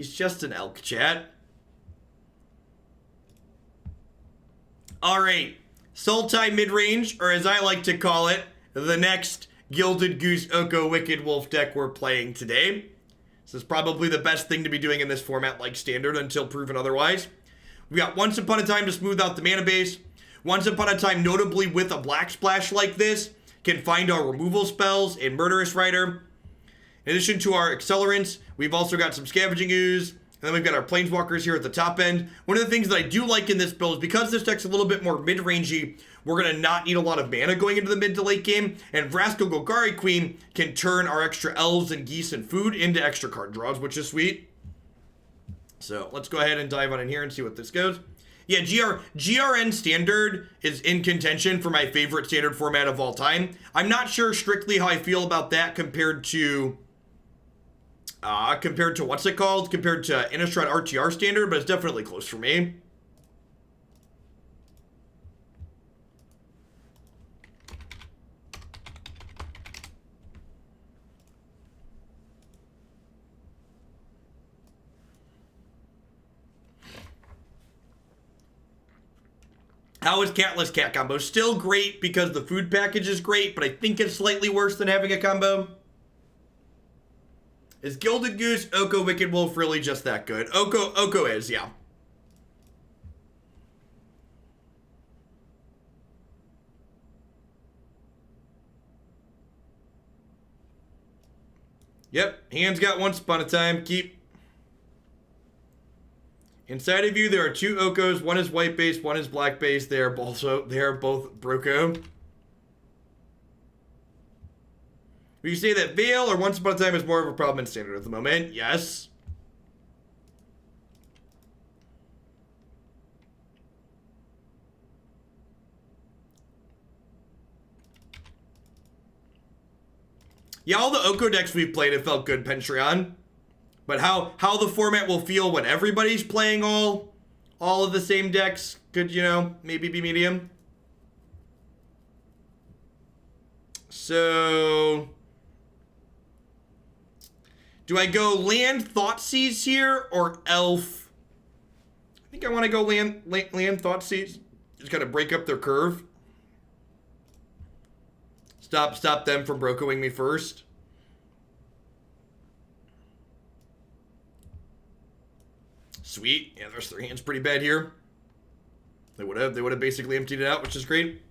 He's just an elk, chat. Alright. Sultai Midrange, or as I like to call it, the next Gilded Goose Oko Wicked Wolf deck we're playing today. This is probably the best thing to be doing in this format like standard until proven otherwise. We got Once Upon a Time to smooth out the mana base. Once Upon a Time, notably with a black splash like this, can find our removal spells in Murderous Rider. In addition to our accelerants, we've also got some Scavenging Ooze, and then we've got our Planeswalkers here at the top end. One of the things that I do like in this build is because this deck's a little bit more mid-rangey, we're going to not need a lot of mana going into the mid to late game, and Vraska Golgari Queen can turn our extra elves and geese and food into extra card draws, which is sweet. So let's go ahead and dive on in here and see what this goes. Yeah, GRN Standard is in contention for my favorite standard format of all time. I'm not sure strictly how I feel about that compared to what's it called? Compared to Innistrad RTR Standard, but it's definitely close for me. How is Catless Cat combo? Still great because the food package is great, but I think it's slightly worse than having a combo. Is Gilded Goose, Oko, Wicked Wolf really just that good? Oko is, yeah. Yep, hands got Once Upon a Time. Keep. Inside of you, there are two Okos. One is white base, one is black base. They are both Broco. Would you say that Veil or Once Upon a Time is more of a problem in standard at the moment? Yes. Yeah, all the Oko decks we've played have felt good, Pentreon. But how the format will feel when everybody's playing all of the same decks could, you know, maybe be medium. So, do I go land Thoughtseize here or Elf? I think I want to go land Thoughtseize. Just gotta break up their curve. Stop them from brocoing me first. Sweet. Yeah, there's three hands pretty bad here. They would have basically emptied it out, which is great.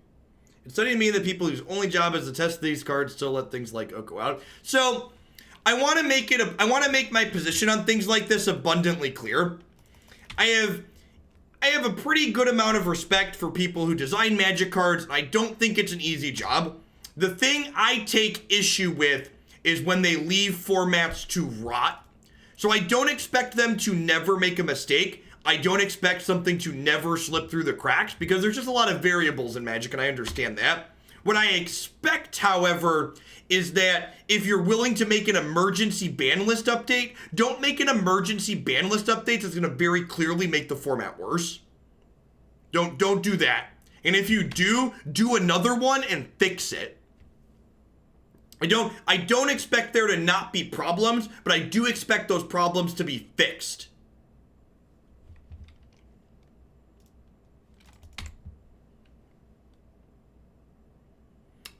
It's funny to me that people whose only job is to test these cards still let things like Oko out. So I want to make my position on things like this abundantly clear. I have a pretty good amount of respect for people who design Magic cards, and I don't think it's an easy job. The thing I take issue with is when they leave formats to rot. So I don't expect them to never make a mistake. I don't expect something to never slip through the cracks because there's just a lot of variables in Magic, and I understand that. What I expect, however, is that if you're willing to make an emergency ban list update, don't make an emergency ban list update that's going to very clearly make the format worse. Don't do that. And if you do another one and fix it. I don't expect there to not be problems, but I do expect those problems to be fixed.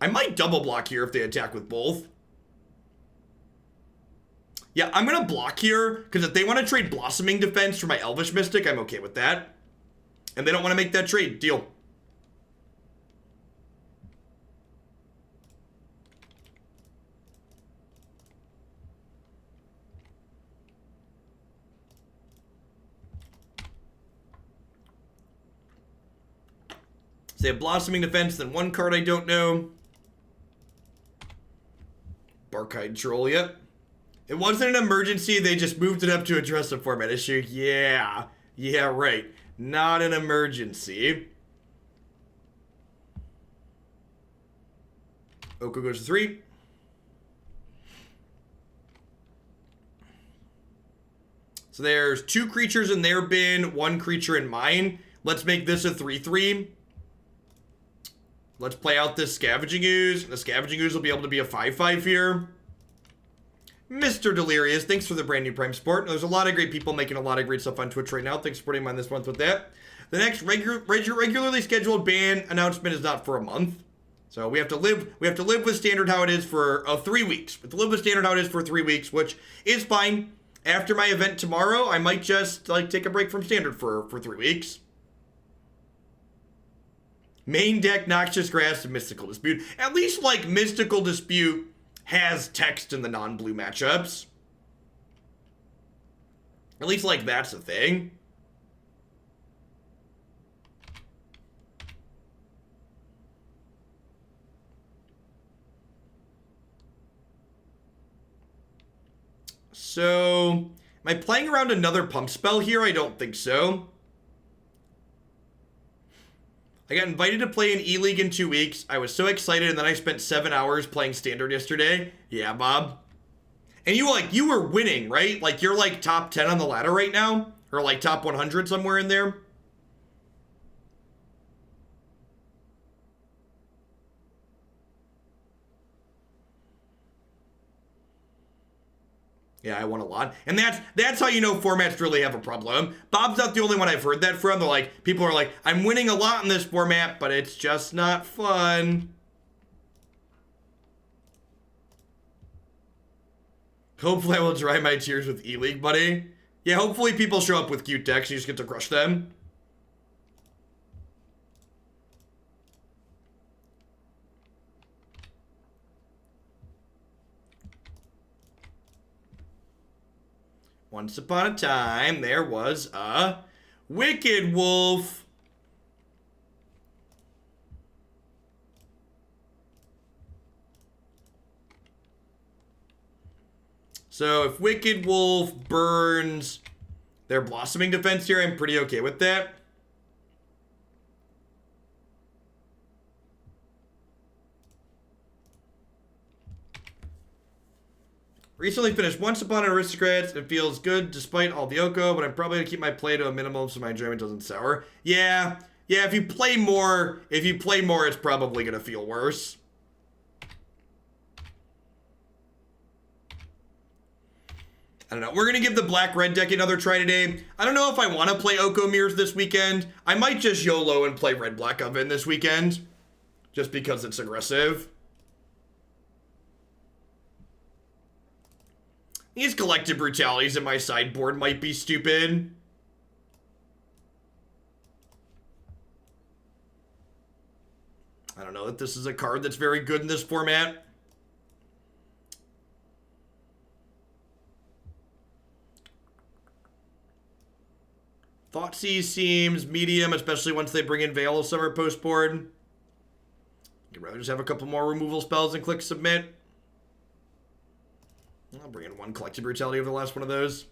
I might double block here if they attack with both. Yeah, I'm going to block here, because if they want to trade Blossoming Defense for my Elvish Mystic, I'm okay with that. And they don't want to make that trade. Deal. So they have Blossoming Defense, then one card I don't know. Barkhide Troll, yep. It wasn't an emergency, they just moved it up to address a format issue. Yeah, right. Not an emergency. Oko goes to 3. So there's 2 creatures in their bin, 1 creature in mine. Let's make this a 3/3. Let's play out this Scavenging Ooze. The Scavenging Ooze will be able to be a 5/5 here. Mr. Delirious, thanks for the brand new Prime Sport. There's a lot of great people making a lot of great stuff on Twitch right now. Thanks for putting mine this month with that. The next regularly scheduled ban announcement is not for a month. So we have to live with Standard how it is for 3 weeks. We have to live with Standard how it is for 3 weeks, which is fine. After my event tomorrow, I might just take a break from Standard for 3 weeks. Main deck, Noxious Grass, and Mystical Dispute. At least Mystical Dispute has text in the non-blue matchups. At least that's a thing. So, am I playing around another pump spell here? I don't think so. I got invited to play in E-League in 2 weeks. I was so excited, and then I spent 7 hours playing Standard yesterday. Yeah, Bob. And you were winning, right? You're top 10 on the ladder right now? Or top 100 somewhere in there? Yeah, I won a lot. And that's how you know formats really have a problem. Bob's not the only one I've heard that from. They're people are I'm winning a lot in this format, but it's just not fun. Hopefully I will dry my tears with E-League, buddy. Yeah, hopefully people show up with cute decks and you just get to crush them. Once upon a time, there was a Wicked Wolf. So if Wicked Wolf burns their Blossoming Defense here, I'm pretty okay with that. Recently finished Once Upon an Aristocrat. It feels good despite all the Oko, but I'm probably going to keep my play to a minimum so my enjoyment doesn't sour. Yeah, if you play more, it's probably going to feel worse. I don't know. We're going to give the black-red deck another try today. I don't know if I want to play Oko Mirrors this weekend. I might just YOLO and play red-black Oven this weekend, just because it's aggressive. These Collective Brutalities in my sideboard might be stupid. I don't know that this is a card that's very good in this format. Thoughtseize seems medium, especially once they bring in Veil of Summer post-board. You'd rather just have a couple more removal spells and click submit. I'll bring in one Collective Brutality over the last one of those.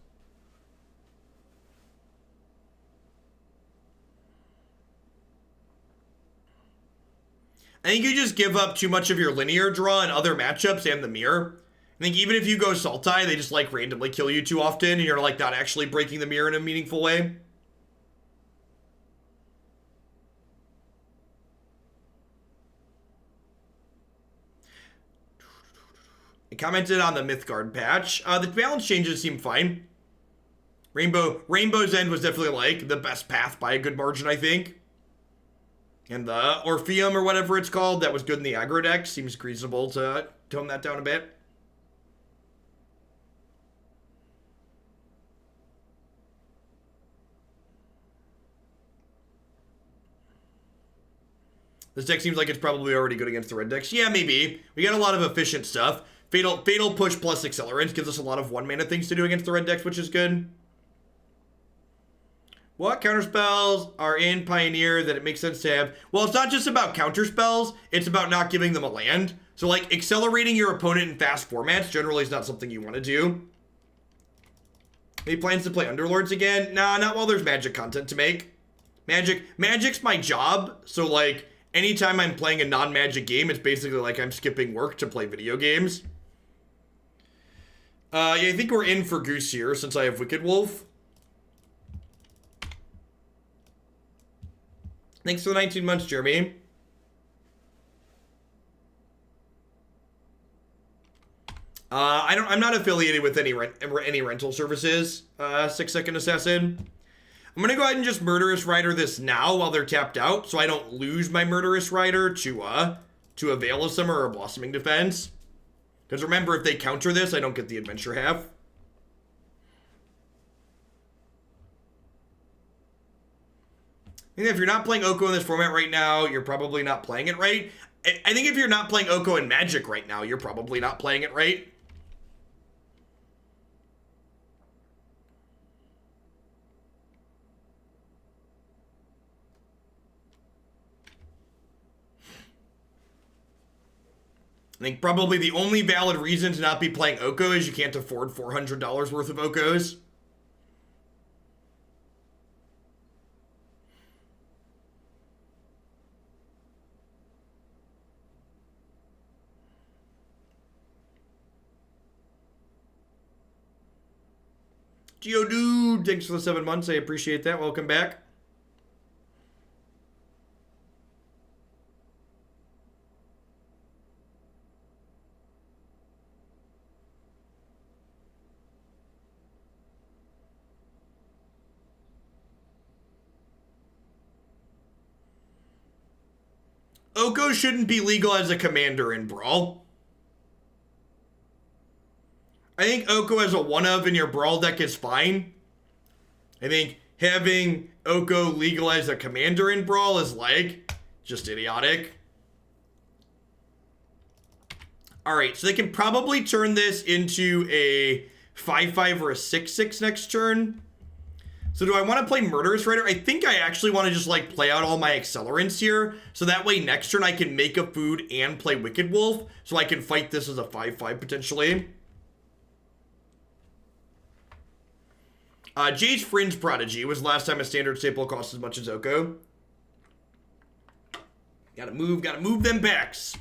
I think you just give up too much of your linear draw in other matchups and the mirror. I think even if you go Sultai, they just randomly kill you too often and you're not actually breaking the mirror in a meaningful way. I commented on the Mythgard patch. The balance changes seem fine. Rainbow's End was definitely the best path by a good margin, I think. And the Orpheum or whatever it's called, that was good in the aggro deck. Seems reasonable to tone that down a bit. This deck seems like it's probably already good against the red decks. Yeah, maybe. We got a lot of efficient stuff. Fatal Push plus Accelerant gives us a lot of 1-mana things to do against the red decks, which is good. What counterspells are in Pioneer that it makes sense to have? Well, it's not just about counterspells. It's about not giving them a land. So, accelerating your opponent in fast formats generally is not something you want to do. Any plans to play Underlords again? Nah, not while there's Magic content to make. Magic's my job. So, anytime I'm playing a non-Magic game, it's basically I'm skipping work to play video games. Yeah, I think we're in for Goose here since I have Wicked Wolf. Thanks for the 19 months, Jeremy. I'm not affiliated with any rental services. 6-second assassin. I'm gonna go ahead and just Murderous Rider this now while they're tapped out, so I don't lose my Murderous Rider to a Veil of Summer or a Blossoming Defense. Because remember, if they counter this, I don't get the Adventure half. And if you're not playing Oko in this format right now, you're probably not playing it right. I think if you're not playing Oko in Magic right now, you're probably not playing it right. I think probably the only valid reason to not be playing Oko is you can't afford $400 worth of Okos. Geodude, thanks for the 7 months. I appreciate that. Welcome back. Oko shouldn't be legal as a commander in Brawl. I think Oko as a one-of in your Brawl deck is fine. I think having Oko legal as a commander in Brawl is like just idiotic. Alright, so they can probably turn this into a 5-5 or a 6-6 next turn. So do I want to play Murderous Rider? I think I actually want to just like play out all my accelerants here. So that way next turn I can make a food and play Wicked Wolf. So I can fight this as a 5-5 potentially. Jade's Fringe Prodigy was the last time a standard staple cost as much as Oko. Gotta move them backs.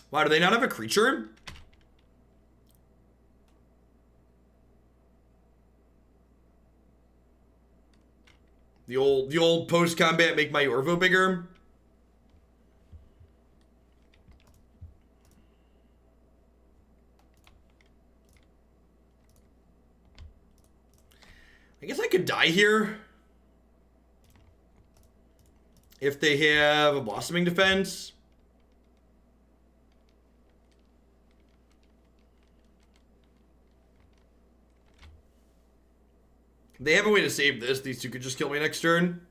Wow, do they not have a creature? The old post-combat make my Yorvo bigger. I guess I could die here. If they have a Blossoming Defense. They have a way to save this. These two could just kill me next turn.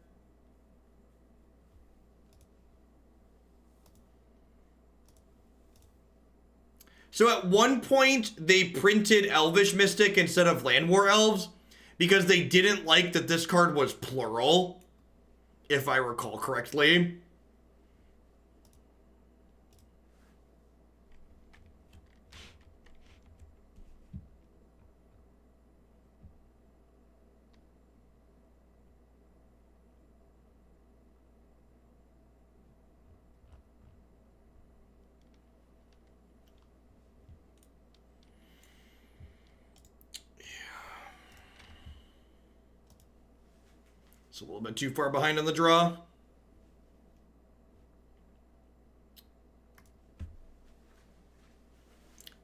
So at one point, they printed Elvish Mystic instead of Llanowar Elves because they didn't like that this card was plural, if I recall correctly. It's a little bit too far behind on the draw.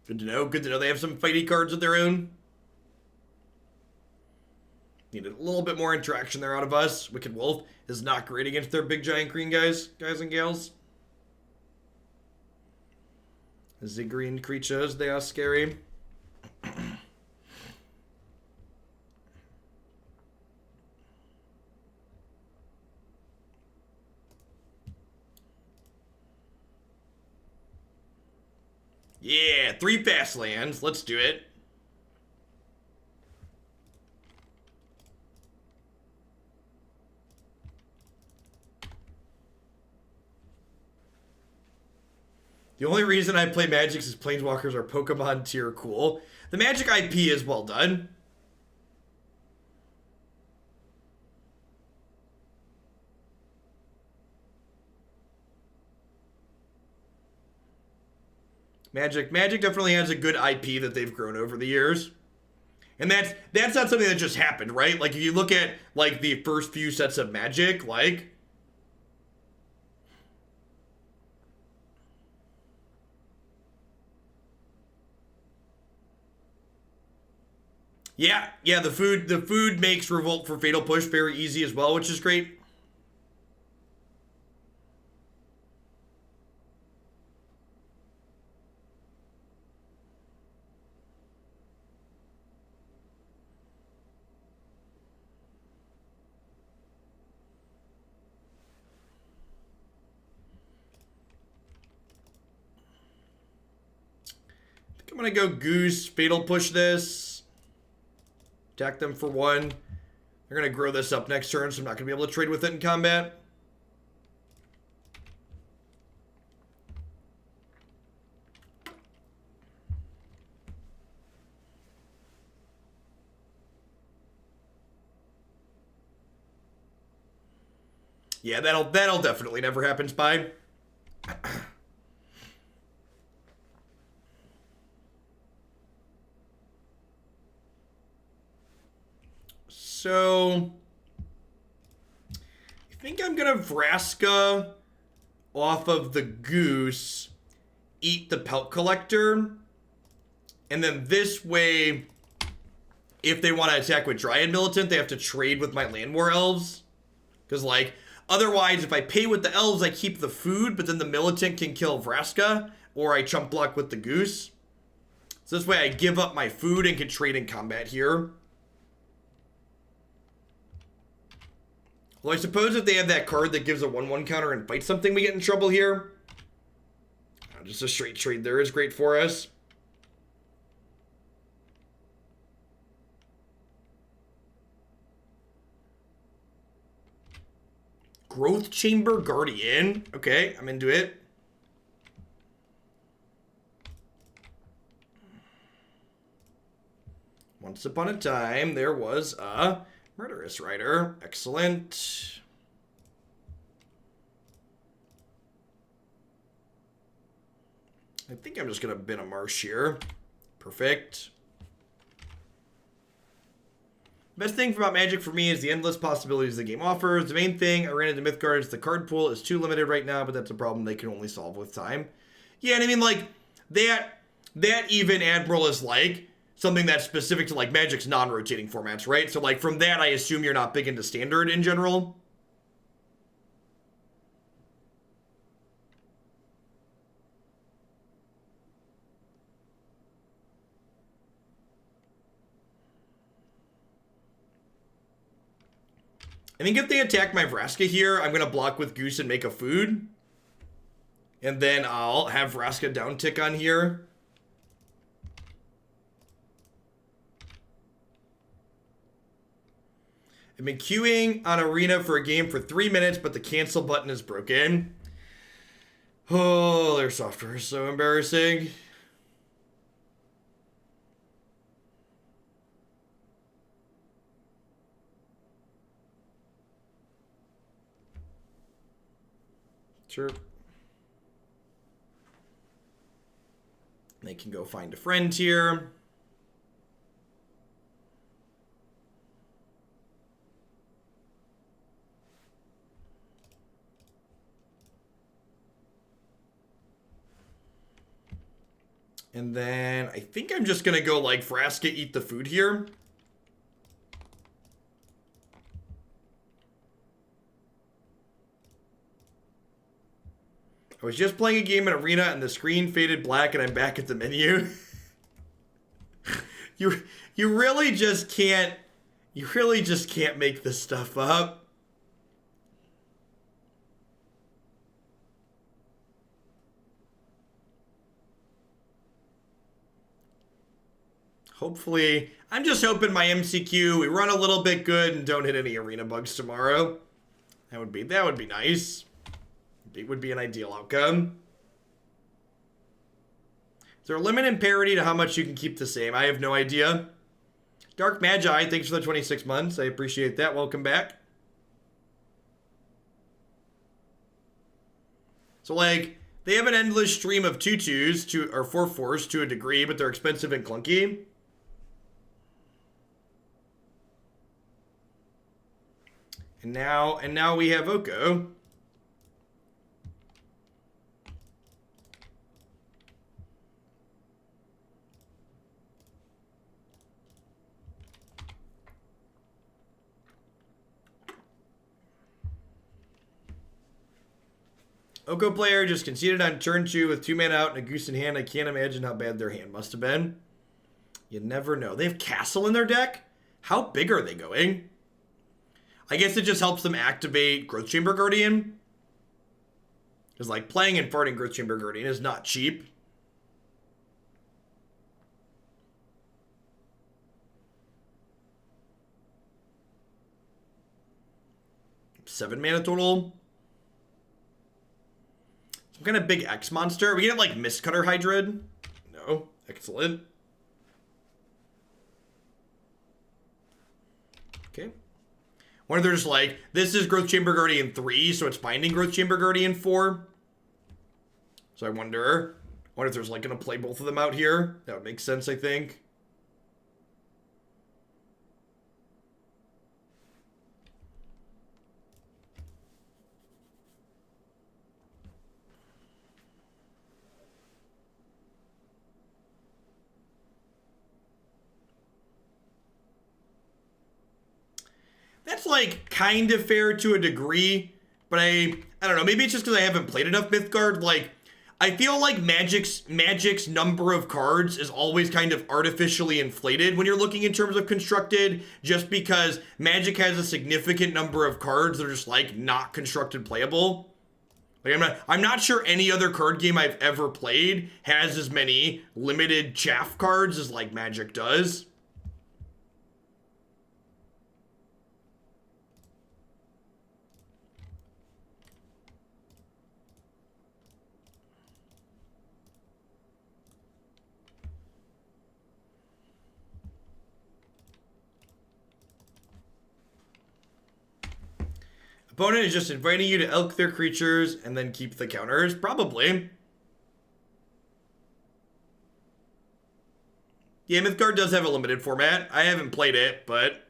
Good to know. Good to know they have some fighty cards of their own. Needed a little bit more interaction there out of us. Wicked Wolf is not great against their big giant green guys and gals. The green creatures, they are scary. Yeah, 3 fast lands. Let's do it. The only reason I play Magic is Planeswalkers are Pokemon tier cool. The Magic IP is well done. Magic definitely has a good IP that they've grown over the years. And that's not something that just happened, right? Like, if you look at, like, the first few sets of Magic, like... Yeah, the food makes Revolt for Fatal Push very easy as well, which is great. I'm gonna go Goose, Fatal Push this. Attack them for 1. They're gonna grow this up next turn, so I'm not gonna be able to trade with it in combat. Yeah, that'll definitely never happen, Spy. So, I think I'm gonna Vraska off of the Goose, eat the Pelt Collector, and then this way, if they want to attack with Dryad Militant, they have to trade with my Llanowar Elves. Because, like, otherwise, if I pay with the Elves, I keep the food, but then the Militant can kill Vraska, or I chump block with the Goose. So this way I give up my food and can trade in combat here. Well, I suppose if they have that card that gives a 1/1 counter and fight something, we get in trouble here. Just a straight trade there is great for us. Growth Chamber Guardian. Okay, I'm into it. Once upon a time, there was a Murderous Rider. Excellent. I think I'm just going to bin a Marsh here. Perfect. Best thing about Magic for me is the endless possibilities the game offers. The main thing I ran into Mythgard is the card pool is too limited right now, but that's a problem they can only solve with time. Yeah, and I mean, like, that even Admiral is, like, something that's specific to, like, Magic's non-rotating formats, right? So, like, from that, I assume you're not big into Standard in general. I think if they attack my Vraska here, I'm going to block with Goose and make a food. And then I'll have Vraska down tick on here. I've been queuing on Arena for a game for 3 minutes, but the cancel button is broken. Oh, their software is so embarrassing. Sure. They can go find a friend here. And then I think I'm just going to go like Vraska eat the food here. I was just playing a game in Arena and the screen faded black and I'm back at the menu. You really just can't make this stuff up. Hopefully, I'm just hoping my MCQ, we run a little bit good and don't hit any arena bugs tomorrow. That would be nice. It would be an ideal outcome. Is there a limit in parity to how much you can keep the same? I have no idea. Dark Magi, thanks for the 26 months. I appreciate that. Welcome back. So, like, they have an endless stream of 2/2s, or 4/4s to a degree, but they're expensive and clunky. And now we have Oko. Oko player just conceded on turn 2 with 2 mana out and a goose in hand. I can't imagine how bad their hand must have been. You never know. They have Castle in their deck? How big are they going? I guess it just helps them activate Growth Chamber Guardian. Because, like, playing and farting Growth Chamber Guardian is not cheap. Seven mana total. Some kind of big X monster. We get like Mistcutter Hydrid. No. Excellent. Okay. One of there's like, this is Growth Chamber Guardian 3, so it's binding Growth Chamber Guardian 4. So I wonder if there's like gonna play both of them out here. That would make sense, I think. That's like kind of fair to a degree, but I don't know, maybe it's just because I haven't played enough Mythgard. Like, I feel like Magic's number of cards is always kind of artificially inflated when you're looking in terms of constructed, just because Magic has a significant number of cards that are just like not constructed playable. Like, I'm not sure any other card game I've ever played has as many limited chaff cards as like Magic does. Opponent is just inviting you to elk their creatures and then keep the counters. Probably. Yeah, Mythgard does have a limited format. I haven't played it, but...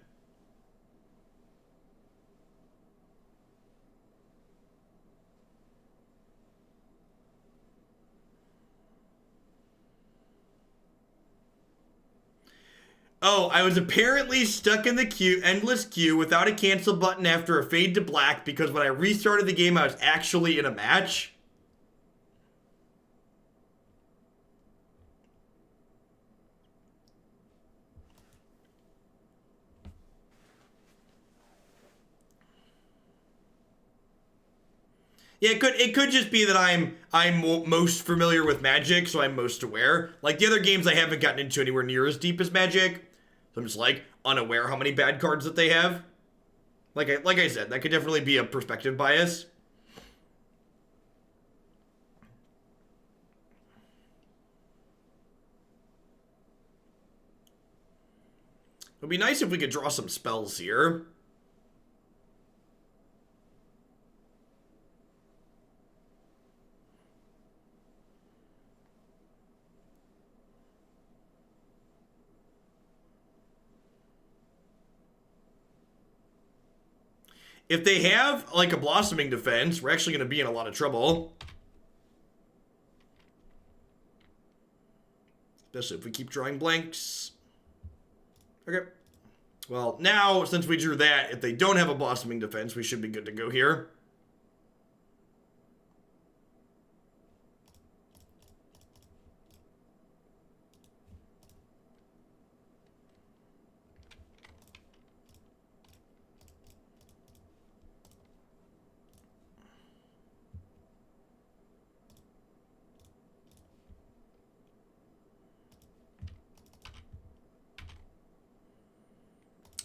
Oh, I was apparently stuck in the queue, endless queue, without a cancel button after a fade to black because when I restarted the game, I was actually in a match. Yeah, it could just be that I'm most familiar with Magic, so I'm most aware. Like the other games, I haven't gotten into anywhere near as deep as Magic. So I'm just like unaware how many bad cards that they have. Like I said, that could definitely be a perspective bias. It would be nice if we could draw some spells here. If they have, like, a Blossoming Defense, we're actually going to be in a lot of trouble. Especially if we keep drawing blanks. Okay. Well, now, since we drew that, if they don't have a Blossoming Defense, we should be good to go here.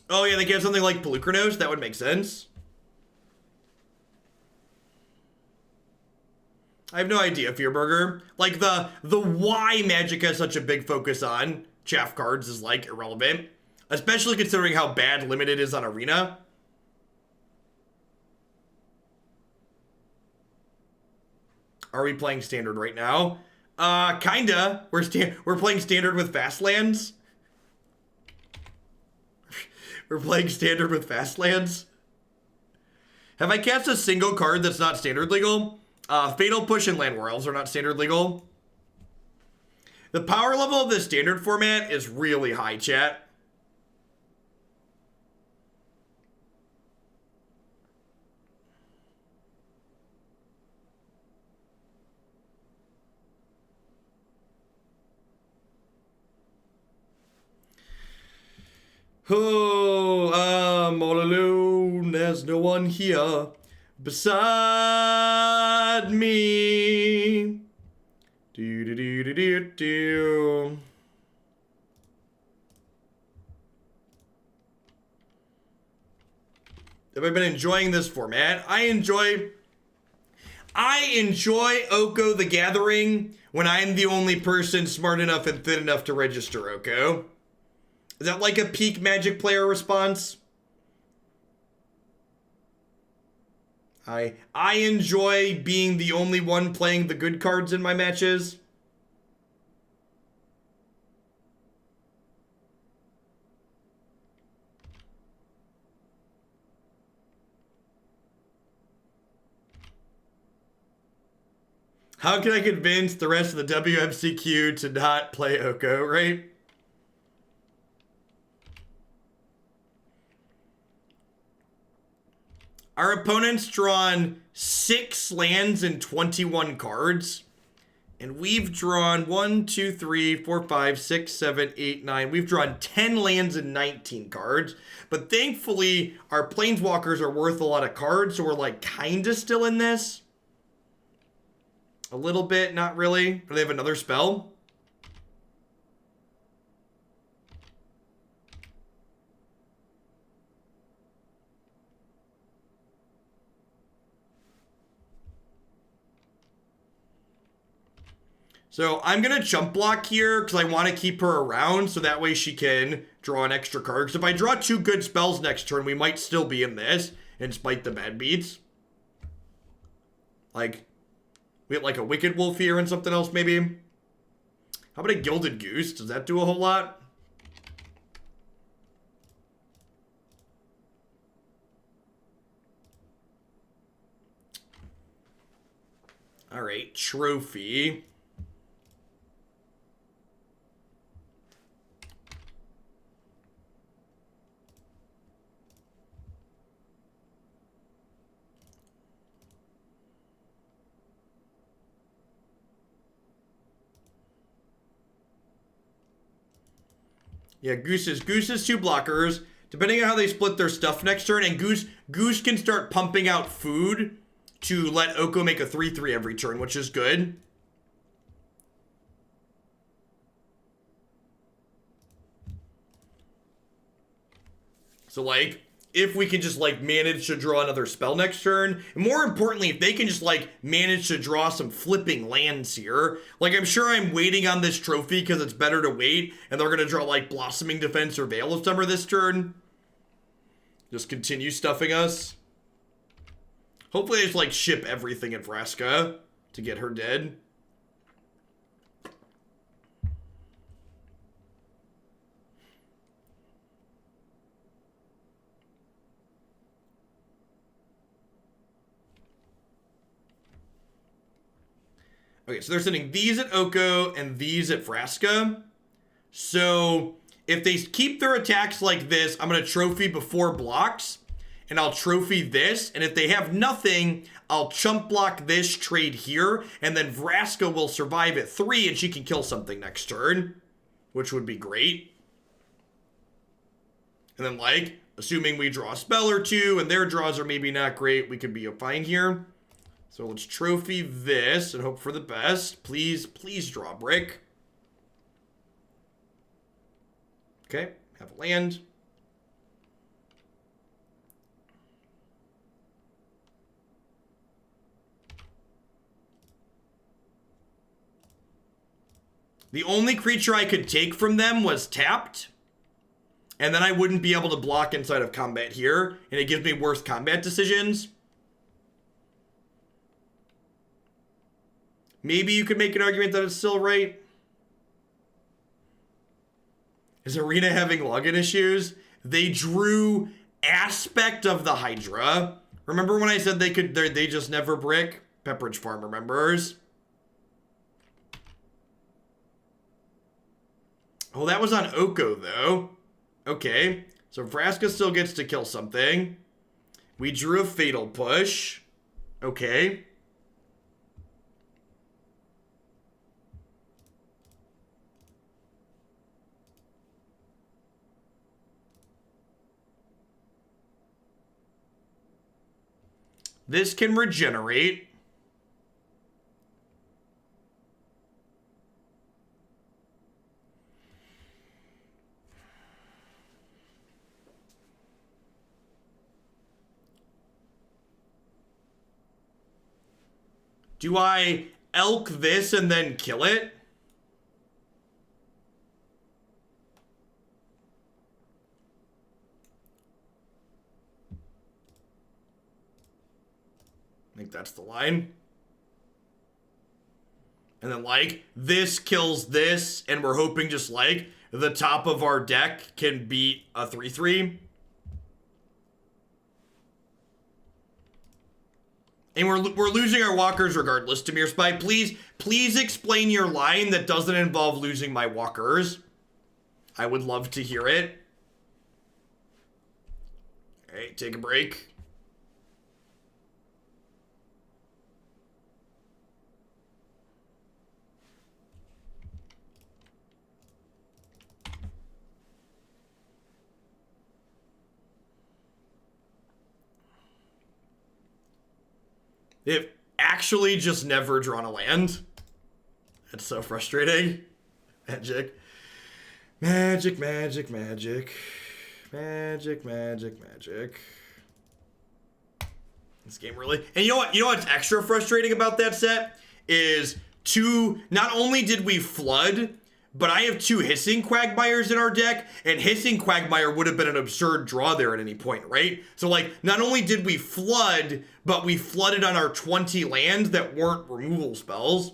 Oh yeah, they get something like Pelucranos? That would make sense. I have no idea, Fearburger. Like, the why Magic has such a big focus on chaff cards is, like, irrelevant. Especially considering how bad Limited is on Arena. Are we playing Standard right now? Kinda. We're playing Standard with Fastlands. We're playing Standard with Fastlands. Have I cast a single card that's not Standard legal? Fatal Push and Llanowar Elves are not Standard legal. The power level of the Standard format is really high, chat. Oh, I'm all alone. There's no one here beside me. Do do do do do do. Have I been enjoying this format? I enjoy Oko the Gathering when I'm the only person smart enough and thin enough to register Oko. Is that like a peak Magic player response? I enjoy being the only one playing the good cards in my matches. How can I convince the rest of the WMCQ to not play Oko, right? Our opponent's drawn 6 lands and 21 cards. And we've drawn 1, 2, 3, 4, 5, 6, 7, 8, 9. We've drawn 10 lands and 19 cards. But thankfully, our planeswalkers are worth a lot of cards, so we're like kinda still in this. A little bit, not really. Do they have another spell? So I'm going to jump block here because I want to keep her around so that way she can draw an extra card. Because if I draw 2 good spells next turn, we might still be in this and spite the bad beats. Like, we get like a Wicked Wolf here and something else maybe. How about a Gilded Goose? Does that do a whole lot? All right, Trophy. Yeah, Goose is 2 blockers. Depending on how they split their stuff next turn, and Goose can start pumping out food to let Oko make a 3/3 every turn, which is good. So like, if we can just like manage to draw another spell next turn, and more importantly, if they can just like manage to draw some flipping lands here, like I'm sure I'm waiting on this trophy because it's better to wait, and they're gonna draw like Blossoming Defense or Veil of Summer this turn. Just continue stuffing us. Hopefully I just like ship everything at Vraska to get her dead. Okay, so they're sending these at Oko and these at Vraska. So if they keep their attacks like this, I'm going to trophy before blocks. And I'll trophy this. And if they have nothing, I'll chump block this trade here. And then Vraska will survive at 3 and she can kill something next turn. Which would be great. And then like, assuming we draw a spell or 2 and their draws are maybe not great, we could be fine here. So let's trophy this and hope for the best. Please, please draw brick. Okay, have a land. The only creature I could take from them was tapped. And then I wouldn't be able to block inside of combat here. And it gives me worse combat decisions. Maybe you could make an argument that it's still right. Is Arena having login issues? They drew Aspect of the Hydra. Remember when I said they just never brick? Pepperidge Farm remembers. Oh, that was on Oko though. Okay, so Vraska still gets to kill something. We drew a Fatal Push. Okay. This can regenerate. Do I elk this and then kill it? I think that's the line. And then, like, this kills this, and we're hoping just, like, the top of our deck can beat a 3/3. And we're losing our walkers regardless, Tamir Spy. Please explain your line that doesn't involve losing my walkers. I would love to hear it. All right, take a break. They've actually just never drawn a land. That's so frustrating. Magic. Magic, magic, magic. Magic, magic, magic. This game really... And you know what? You know what's extra frustrating about that set? Is not only did we flood, but I have 2 Hissing Quagmires in our deck, and Hissing Quagmire would have been an absurd draw there at any point, right? So, like, not only did we flood, but we flooded on our 20 lands that weren't removal spells.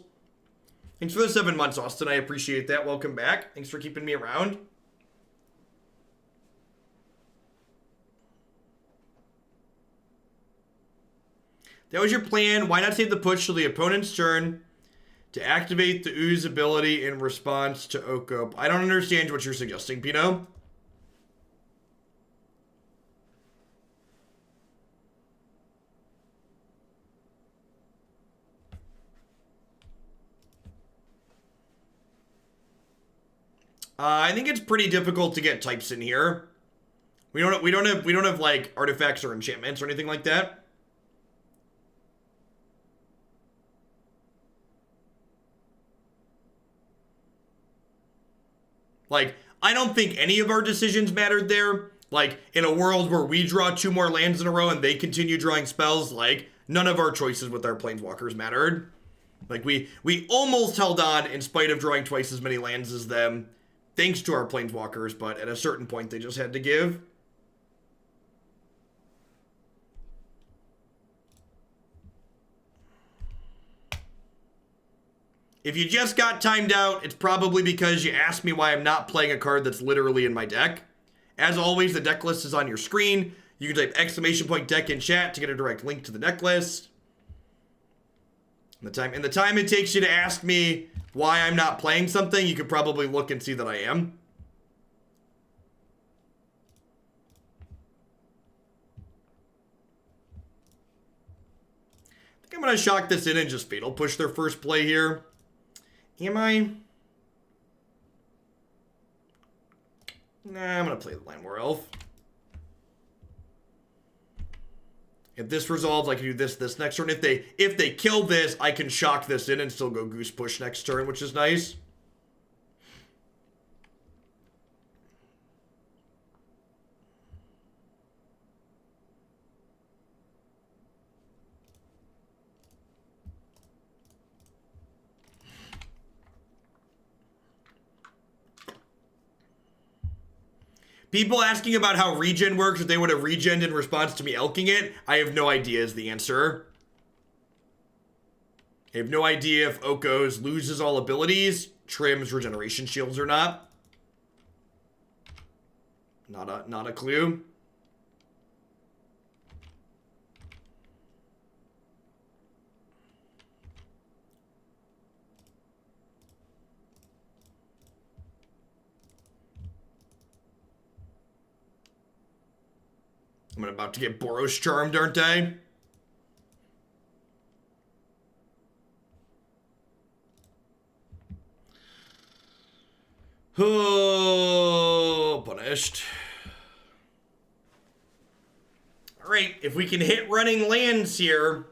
Thanks for the 7 months, Austin. I appreciate that. Welcome back. Thanks for keeping me around. That was your plan. Why not save the push till the opponent's turn to activate the Ooze ability in response to Oko? I don't understand what you're suggesting, Pino. I think it's pretty difficult to get types in here. We don't have like artifacts or enchantments or anything like that. Like, I don't think any of our decisions mattered there. Like, in a world where we draw 2 more lands in a row and they continue drawing spells, like, none of our choices with our planeswalkers mattered. Like, we almost held on in spite of drawing twice as many lands as them, thanks to our planeswalkers, but at a certain point they just had to give. If you just got timed out, it's probably because you asked me why I'm not playing a card that's literally in my deck. As always, the deck list is on your screen. You can type ! deck in chat to get a direct link to the deck list. And the time it takes you to ask me why I'm not playing something, you could probably look and see that I am. I think I'm going to shock this in and just Fatal Push their first play here. Am I? Nah, I'm going to play the Llanowar Elf. If this resolves, I can do this next turn. If they kill this, I can shock this in and still go Goose Push next turn, which is nice. People asking about how regen works, if they would have regened in response to me elking it, I have no idea is the answer. I have no idea if Oko's loses all abilities, trims regeneration shields or not. Not a clue. I'm about to get Boros Charmed, aren't I? Oh, punished. All right, if we can hit running lands here.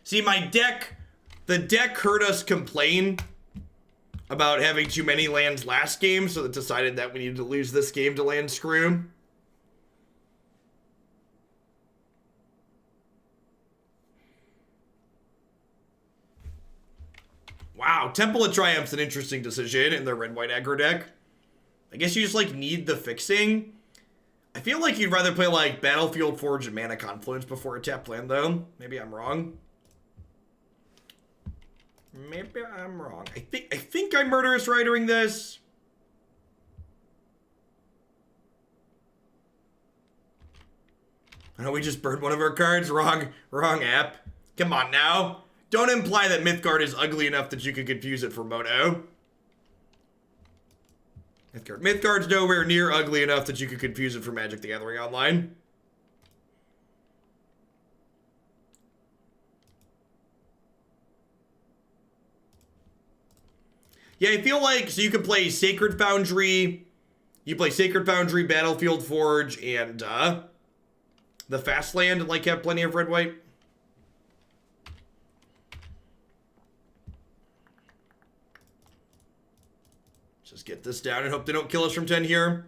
See, the deck heard us complain about having too many lands last game, so it decided that we needed to lose this game to land screw. Wow, Temple of Triumph's an interesting decision in their red-white aggro deck. I guess you just, like, need the fixing. I feel like you'd rather play, like, Battlefield Forge and Mana Confluence before a tap land, though. Maybe I'm wrong. Maybe I'm wrong. I think I'm Murderous Ridering this. Oh, we just burned one of our cards. Wrong app. Come on now. Don't imply that Mythgard is ugly enough that you could confuse it for Mono. Mythgard's nowhere near ugly enough that you could confuse it for Magic the Gathering Online. Yeah, I feel like, so you could play Sacred Foundry, you play Sacred Foundry, Battlefield Forge, and the Fast Land, and like have plenty of red-white. Just get this down and hope they don't kill us from 10 here.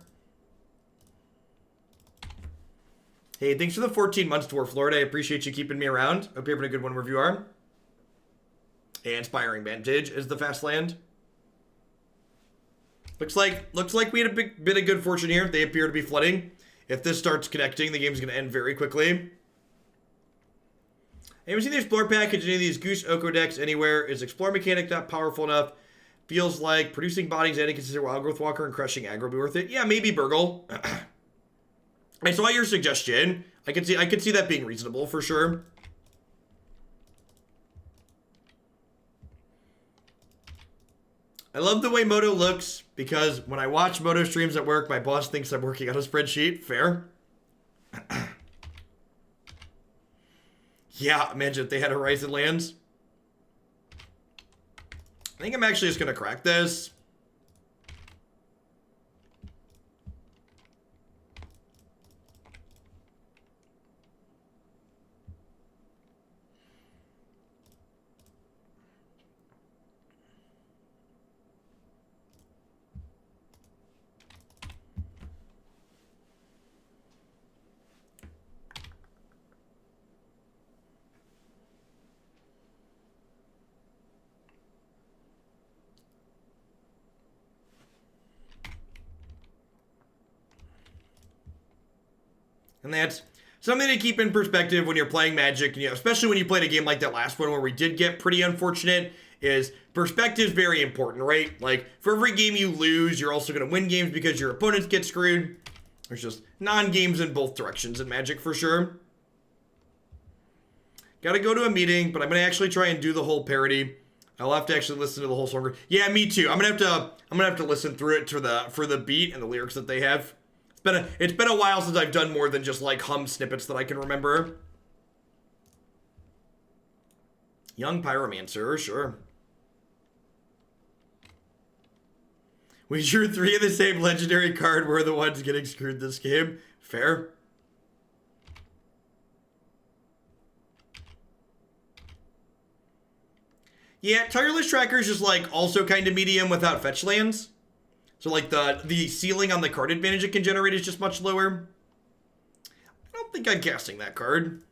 Hey, thanks for the 14 months, Dwarf Lord. I appreciate you keeping me around. Hope you're having a good one wherever you are. And Inspiring Vantage is the Fast Land. Looks like we had a bit of good fortune here. They appear to be flooding. If this starts connecting, the game's going to end very quickly. Anyone seen the Explore package in any of these Goose Oko decks anywhere? Is Explore mechanic not powerful enough? Feels like producing bodies, adding consistent Wild Growth Walker, and crushing aggro be worth it. Yeah, maybe Burgle. I saw your suggestion. I could see that being reasonable for sure. I love the way Moto looks because when I watch Moto streams at work, my boss thinks I'm working on a spreadsheet. Fair. Yeah, imagine if they had Horizon lands. I think I'm actually just going to crack this. And that's something to keep in perspective when you're playing Magic, you know, especially when you played a game like that last one where we did get pretty unfortunate, is perspective's very important, right? Like, for every game you lose, you're also going to win games because your opponents get screwed. There's just non-games in both directions in Magic for sure. Gotta go to a meeting, but I'm going to actually try and do the whole parody. I'll have to actually listen to the whole song. Yeah, me too. I'm gonna have to listen through it for the beat and the lyrics that they have. It's been a while since I've done more than just like hum snippets that I can remember. Young Pyromancer, sure. We drew 3 of the same legendary card. We're the ones getting screwed this game. Fair. Yeah, Tireless Tracker is just like also kind of medium without fetch lands. So like the ceiling on the card advantage it can generate is just much lower. I don't think I'm casting that card.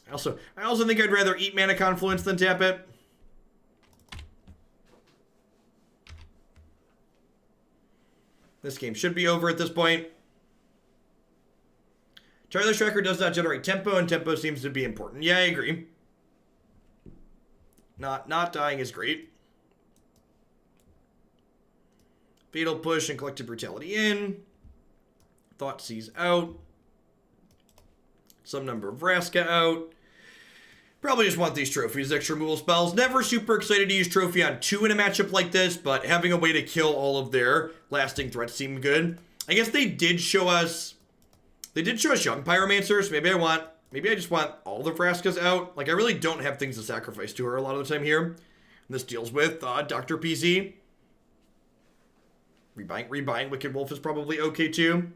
I also think I'd rather eat Mana Confluence than tap it. This game should be over at this point. Tireless Tracker does not generate tempo, and tempo seems to be important. Yeah, I agree. Not dying is great. Fatal Push and Collective Brutality in. Thoughtseize out. Some number of Vraska out. Probably just want these trophies, extra removal spells. Never super excited to use Trophy on 2 in a matchup like this, but having a way to kill all of their lasting threats seemed good. I guess they did show us Young Pyromancers. Maybe I just want all the Vraskas out. Like, I really don't have things to sacrifice to her a lot of the time here. This deals with Dr. PZ. Rebuying Wicked Wolf is probably okay too.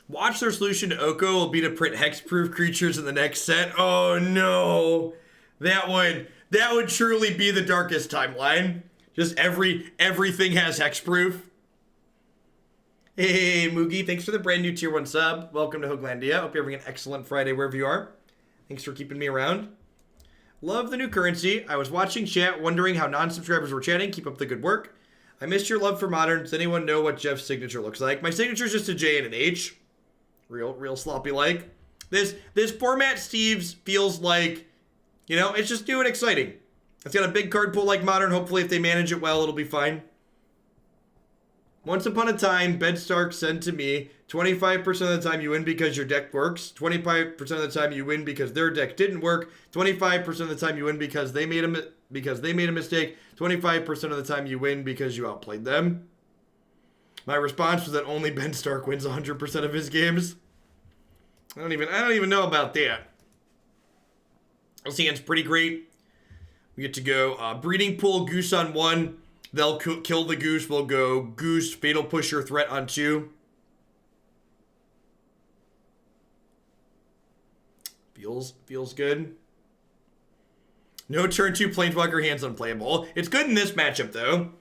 Watch their solution to Oko will be to print hexproof creatures in the next set. Oh no. That would truly be the darkest timeline. Just everything has hexproof. Hey Moogie, thanks for the brand new tier 1 sub. Welcome to Hooglandia. Hope you're having an excellent Friday wherever you are. Thanks for keeping me around. Love the new currency. I was watching chat wondering how non-subscribers were chatting. Keep up the good work. I missed your love for Modern. Does anyone know what Jeff's signature looks like? My signature is just a J and an H. Real sloppy like. This format Steve's feels like, you know, it's just new and exciting. It's got a big card pool like Modern. Hopefully if they manage it well, it'll be fine. Once upon a time, Ben Stark said to me, 25% of the time you win because your deck works. 25% of the time you win because their deck didn't work. 25% of the time you win because they made a mistake. 25% of the time you win because you outplayed them. My response was that only Ben Stark wins 100% of his games. I don't even know about that. This hand's pretty great. We get to go Breeding Pool, Goose on 1. They'll kill the Goose. We'll go Goose, Fatal Pusher, Threat on 2. Feels good. No turn 2 Planeswalker hands unplayable. It's good in this matchup, though.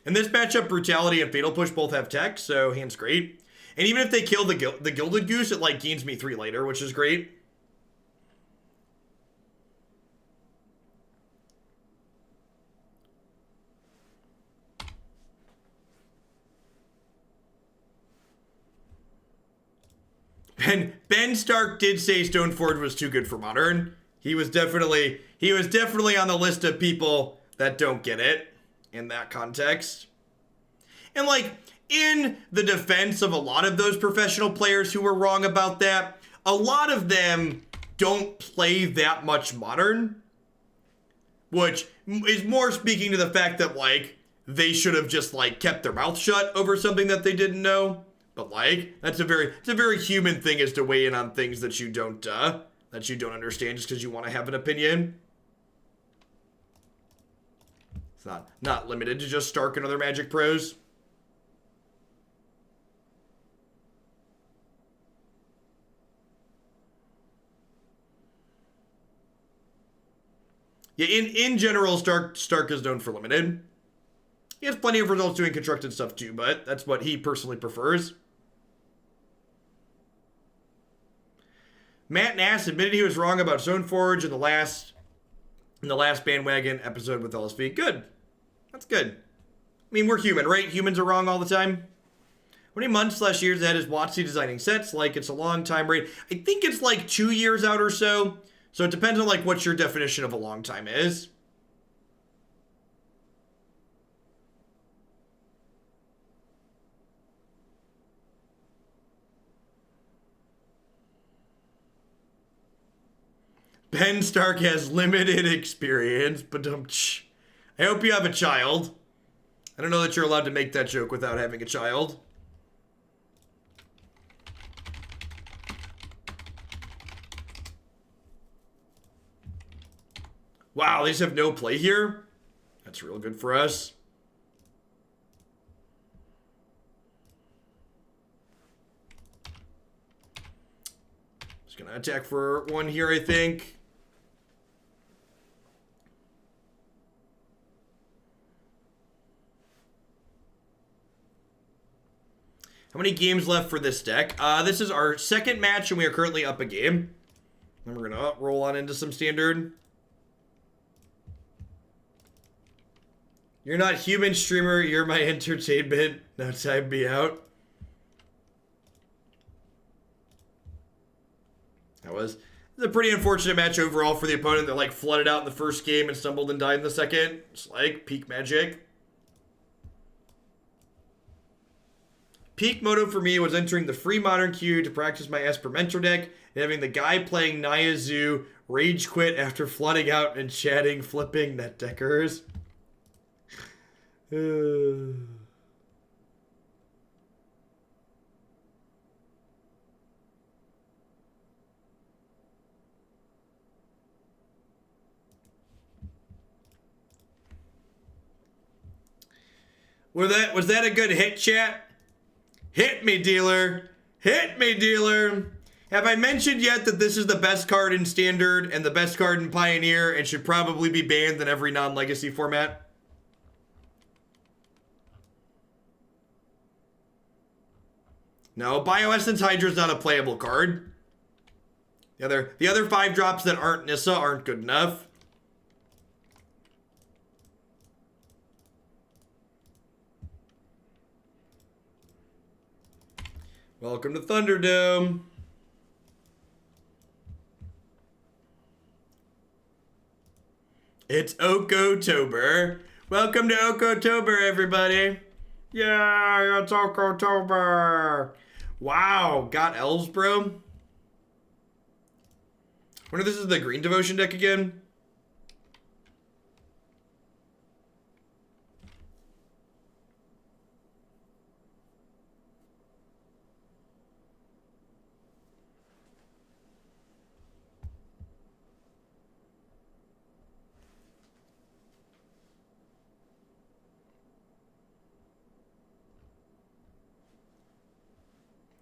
In this matchup, Brutality and Fatal Push both have tech, so hand's great. And even if they kill the Gilded Goose, it like gains me 3 later, which is great. Ben Stark did say Stoneforge was too good for Modern. He was definitely on the list of people that don't get it in that context. And like, in the defense of a lot of those professional players who were wrong about that, a lot of them don't play that much Modern, which is more speaking to the fact that like they should have just like kept their mouth shut over something that they didn't know. But like, it's a very human thing, is to weigh in on things that you don't understand just because you want to have an opinion. It's not limited to just Stark and other Magic pros. Yeah, in general, Stark is known for limited. He has plenty of results doing constructed stuff too, but that's what he personally prefers. Matt Nass admitted he was wrong about Stoneforge in the last bandwagon episode with LSV. Good. That's good. I mean, we're human, right? Humans are wrong all the time. How many months/years ahead is WotC designing sets? Like, it's a long time, right? I think it's like 2 years out or so. So it depends on like what your definition of a long time is. Ben Stark has limited experience, but I hope you have a child. I don't know that you're allowed to make that joke without having a child. Wow, they just have no play here? That's real good for us. Just gonna attack for 1 here, I think. How many games left for this deck? This is our second match, and we are currently up a game. Then we're gonna roll on into some standard. You're not human, streamer. You're my entertainment. Now time me out. It's a pretty unfortunate match overall for the opponent that like flooded out in the first game and stumbled and died in the second. It's like peak magic. Peak moto for me was entering the free modern queue to practice my Esper Mentor deck and having the guy playing Naya Zoo rage quit after flooding out and chatting flipping net deckers. Was that a good hit, chat? Hit me, dealer. Hit me, dealer. Have I mentioned yet that this is the best card in Standard and the best card in Pioneer and should probably be banned in every non-legacy format? No, Bioessence Hydra is not a playable card. The other 5 drops that aren't Nissa aren't good enough. Welcome to Thunderdome. It's Okotober. Welcome to Okotober, everybody. Yeah, it's Okotober. Wow, got elves, bro. Wonder if this is the green devotion deck again.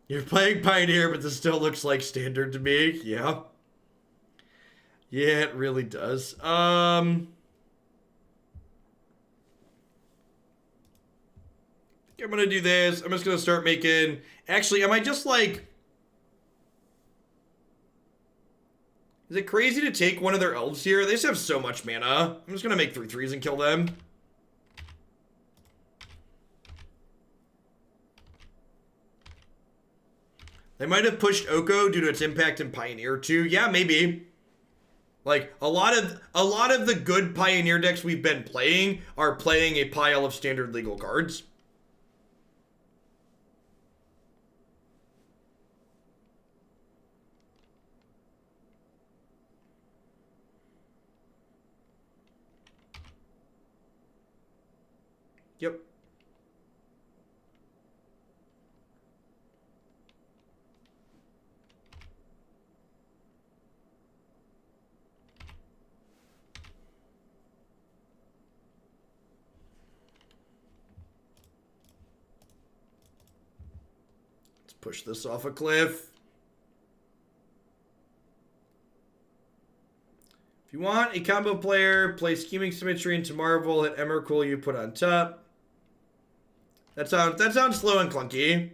You're playing Pioneer, but this still looks like Standard to me. Yeah. Yeah, it really does. I'm gonna do this. I'm just gonna start making... Actually, am I just like... Is it crazy to take one of their elves here? They just have so much mana. I'm just gonna make 3/3s and kill them. They might have pushed Oko due to its impact in Pioneer too. Yeah, maybe. Like a lot of the good Pioneer decks we've been playing are playing a pile of standard legal cards. Yep. Push this off a cliff. If you want a combo player, play Scheming Symmetry into Marvel, hit Emrakul you put on top. That sounds slow and clunky.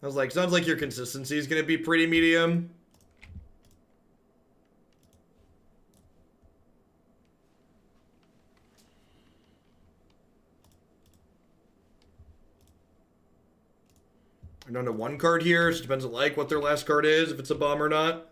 I was like, sounds like your consistency is gonna be pretty medium. I'm down to 1 card here, so it depends on like what their last card is, if it's a bomb or not.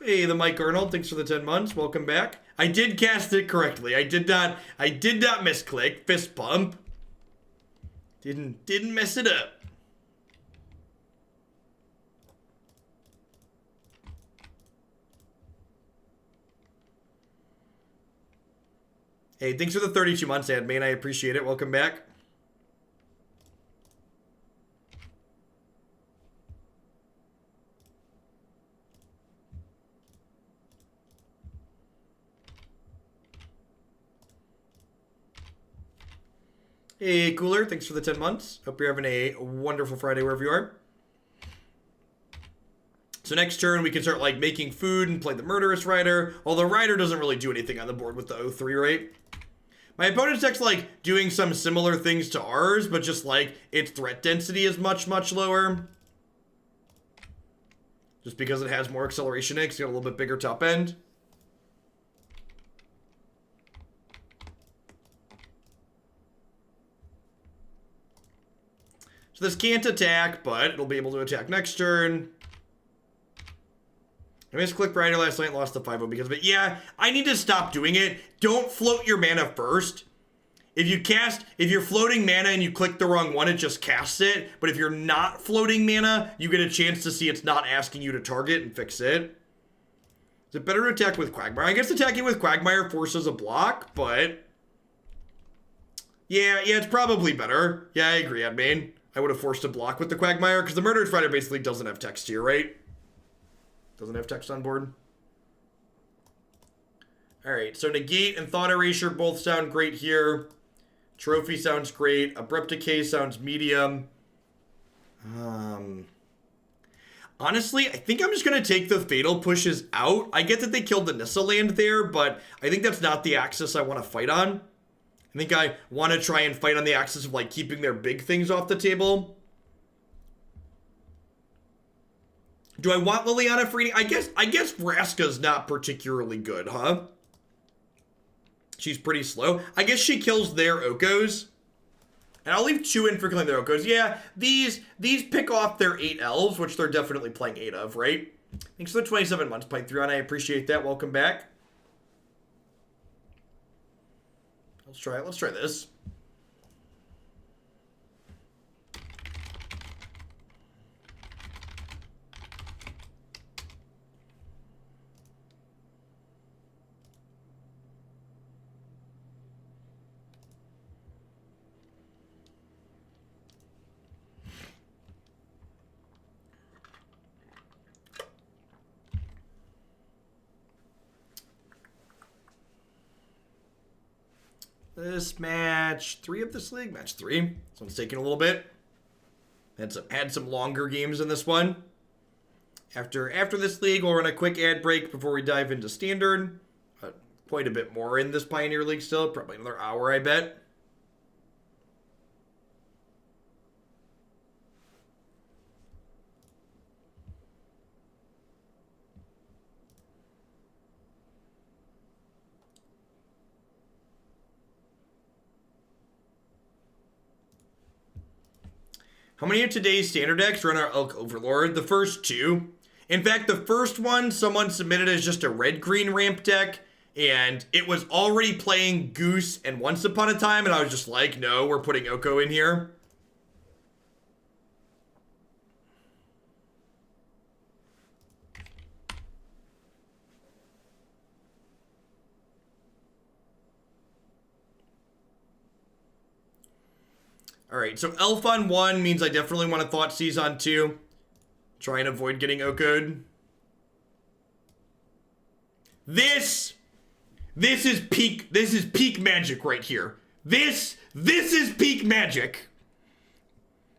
Hey, the Mike Arnold, thanks for the 10 months. Welcome back. I did cast it correctly. I did not misclick. Fist pump. Didn't mess it up. Hey, thanks for the 32 months, Admin. I appreciate it. Welcome back. Hey, Cooler. Thanks for the 10 months. Hope you're having a wonderful Friday wherever you are. So next turn, we can start like making food and play the Murderous Rider. Although Rider doesn't really do anything on the board with the 0-3, right? My opponent's deck's like doing some similar things to ours, but just like its threat density is much, much lower. Just because it has more acceleration in it, it's got a little bit bigger top end. So this can't attack, but it'll be able to attack next turn. I misclicked Rider last night and lost the 5-0 because of it. Yeah, I need to stop doing it. Don't float your mana first. If you're floating mana and you click the wrong one, it just casts it. But if you're not floating mana, you get a chance to see it's not asking you to target and fix it. Is it better to attack with Quagmire? I guess attacking with Quagmire forces a block, but... Yeah, it's probably better. Yeah, I agree, Admain. I would have forced a block with the Quagmire, because the Murderous Rider basically doesn't have text here, right? Doesn't have text on board. Alright, so Negate and Thought Erasure both sound great here. Trophy sounds great. Abrupt Decay sounds medium. Honestly, I think I'm just going to take the Fatal Pushes out. I get that they killed the Nissa land there, but I think that's not the axis I want to fight on. I think I want to try and fight on the axis of, like, keeping their big things off the table. Do I want Liliana for eating? I guess Vraska's not particularly good, huh? She's pretty slow. I guess she kills their Okos. And I'll leave 2 in for killing their Okos. Yeah, these pick off their 8 elves, which they're definitely playing 8 of, right? Thanks for the 27 months, Python. I appreciate that. Welcome back. Let's try it. Let's try this. This match 3 of this league, match 3. This one's taking a little bit. Had some longer games in this one. After this league, we'll run a quick ad break before we dive into standard. Quite a bit more in this Pioneer League still, probably another hour, I bet. How many of today's standard decks run our Elk Overlord? The first 2. In fact, the first one someone submitted as just a red-green ramp deck, and it was already playing Goose and Once Upon a Time, and I was just like, no, we're putting Oko in here. Alright, so Elf on 1 means I definitely want to Thoughtseize on 2. Try and avoid getting Oko'd. This is peak magic right here. This is peak magic.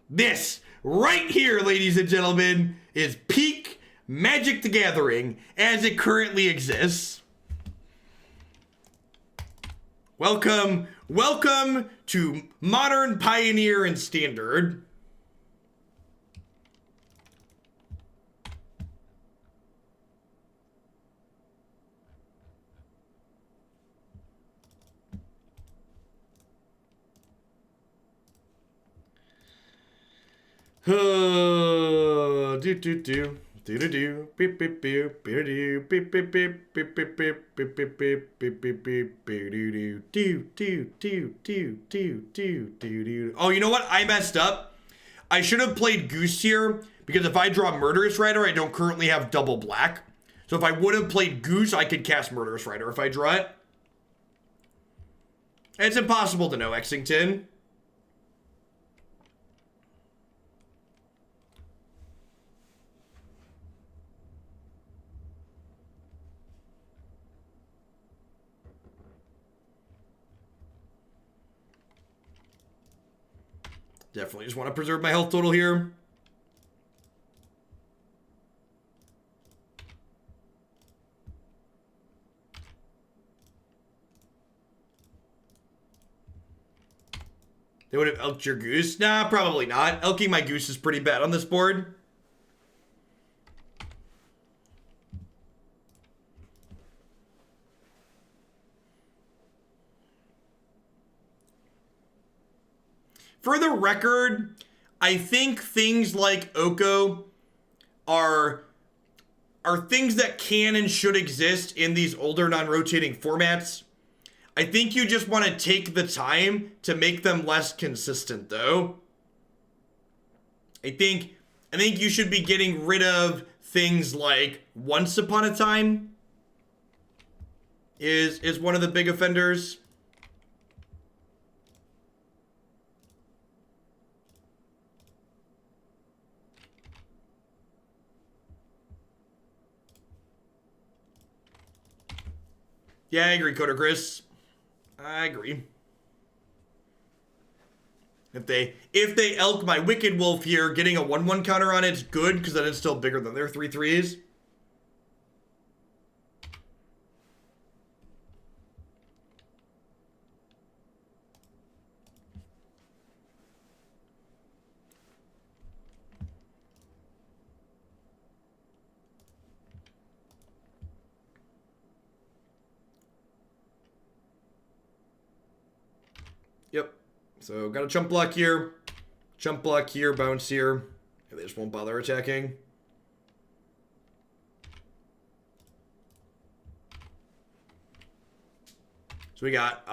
This right here, ladies and gentlemen, is peak Magic the Gathering as it currently exists. Welcome to Modern, Pioneer, and Standard. Oh, you know what? I messed up. I should have played Goose here, because if I draw Murderous Rider, I don't currently have double black. So if I would have played Goose, I could cast Murderous Rider if I draw it. It's impossible to know, Exington. Definitely just want to preserve my health total here. They would have elked your Goose? Nah, probably not. Elking my Goose is pretty bad on this board. for the record, I think things like Oko are things that can and should exist in these older non-rotating formats. I think you just want to take the time to make them less consistent, though. I think you should be getting rid of things like Once Upon a Time is one of the big offenders. Yeah, I agree, Coder Chris. I agree. If they elk my Wicked Wolf here, getting a 1/1 counter on it's good, because then it's still bigger than their 3/3s. Yep. So got a chump block here, bounce here. And they just won't bother attacking. So we got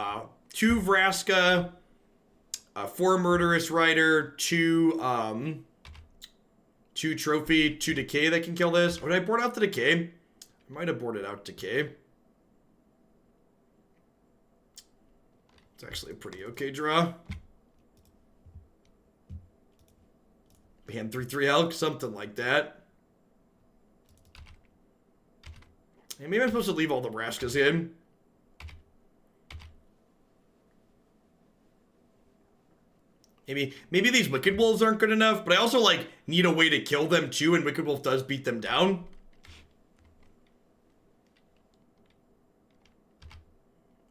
2 Vraska, 4 Murderous Rider, 2 Trophy, 2 Decay that can kill this. Or did I board out the Decay? I might have boarded out Decay. It's actually a pretty okay draw. Hand 3/3 elk, something like that. And maybe I'm supposed to leave all the Vraskas in. Maybe these Wicked Wolves aren't good enough, but I also like need a way to kill them too, and Wicked Wolf does beat them down.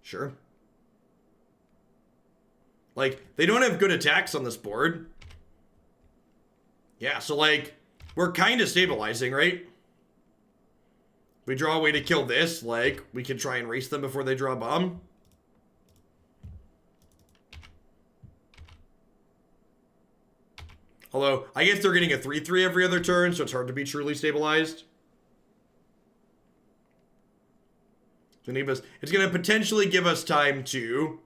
Sure. Like, they don't have good attacks on this board. Yeah, so like, we're kind of stabilizing, right? We draw a way to kill this, like, we can try and race them before they draw a bomb. Although, I guess they're getting a 3/3 every other turn, so it's hard to be truly stabilized. It's going to potentially give us time to...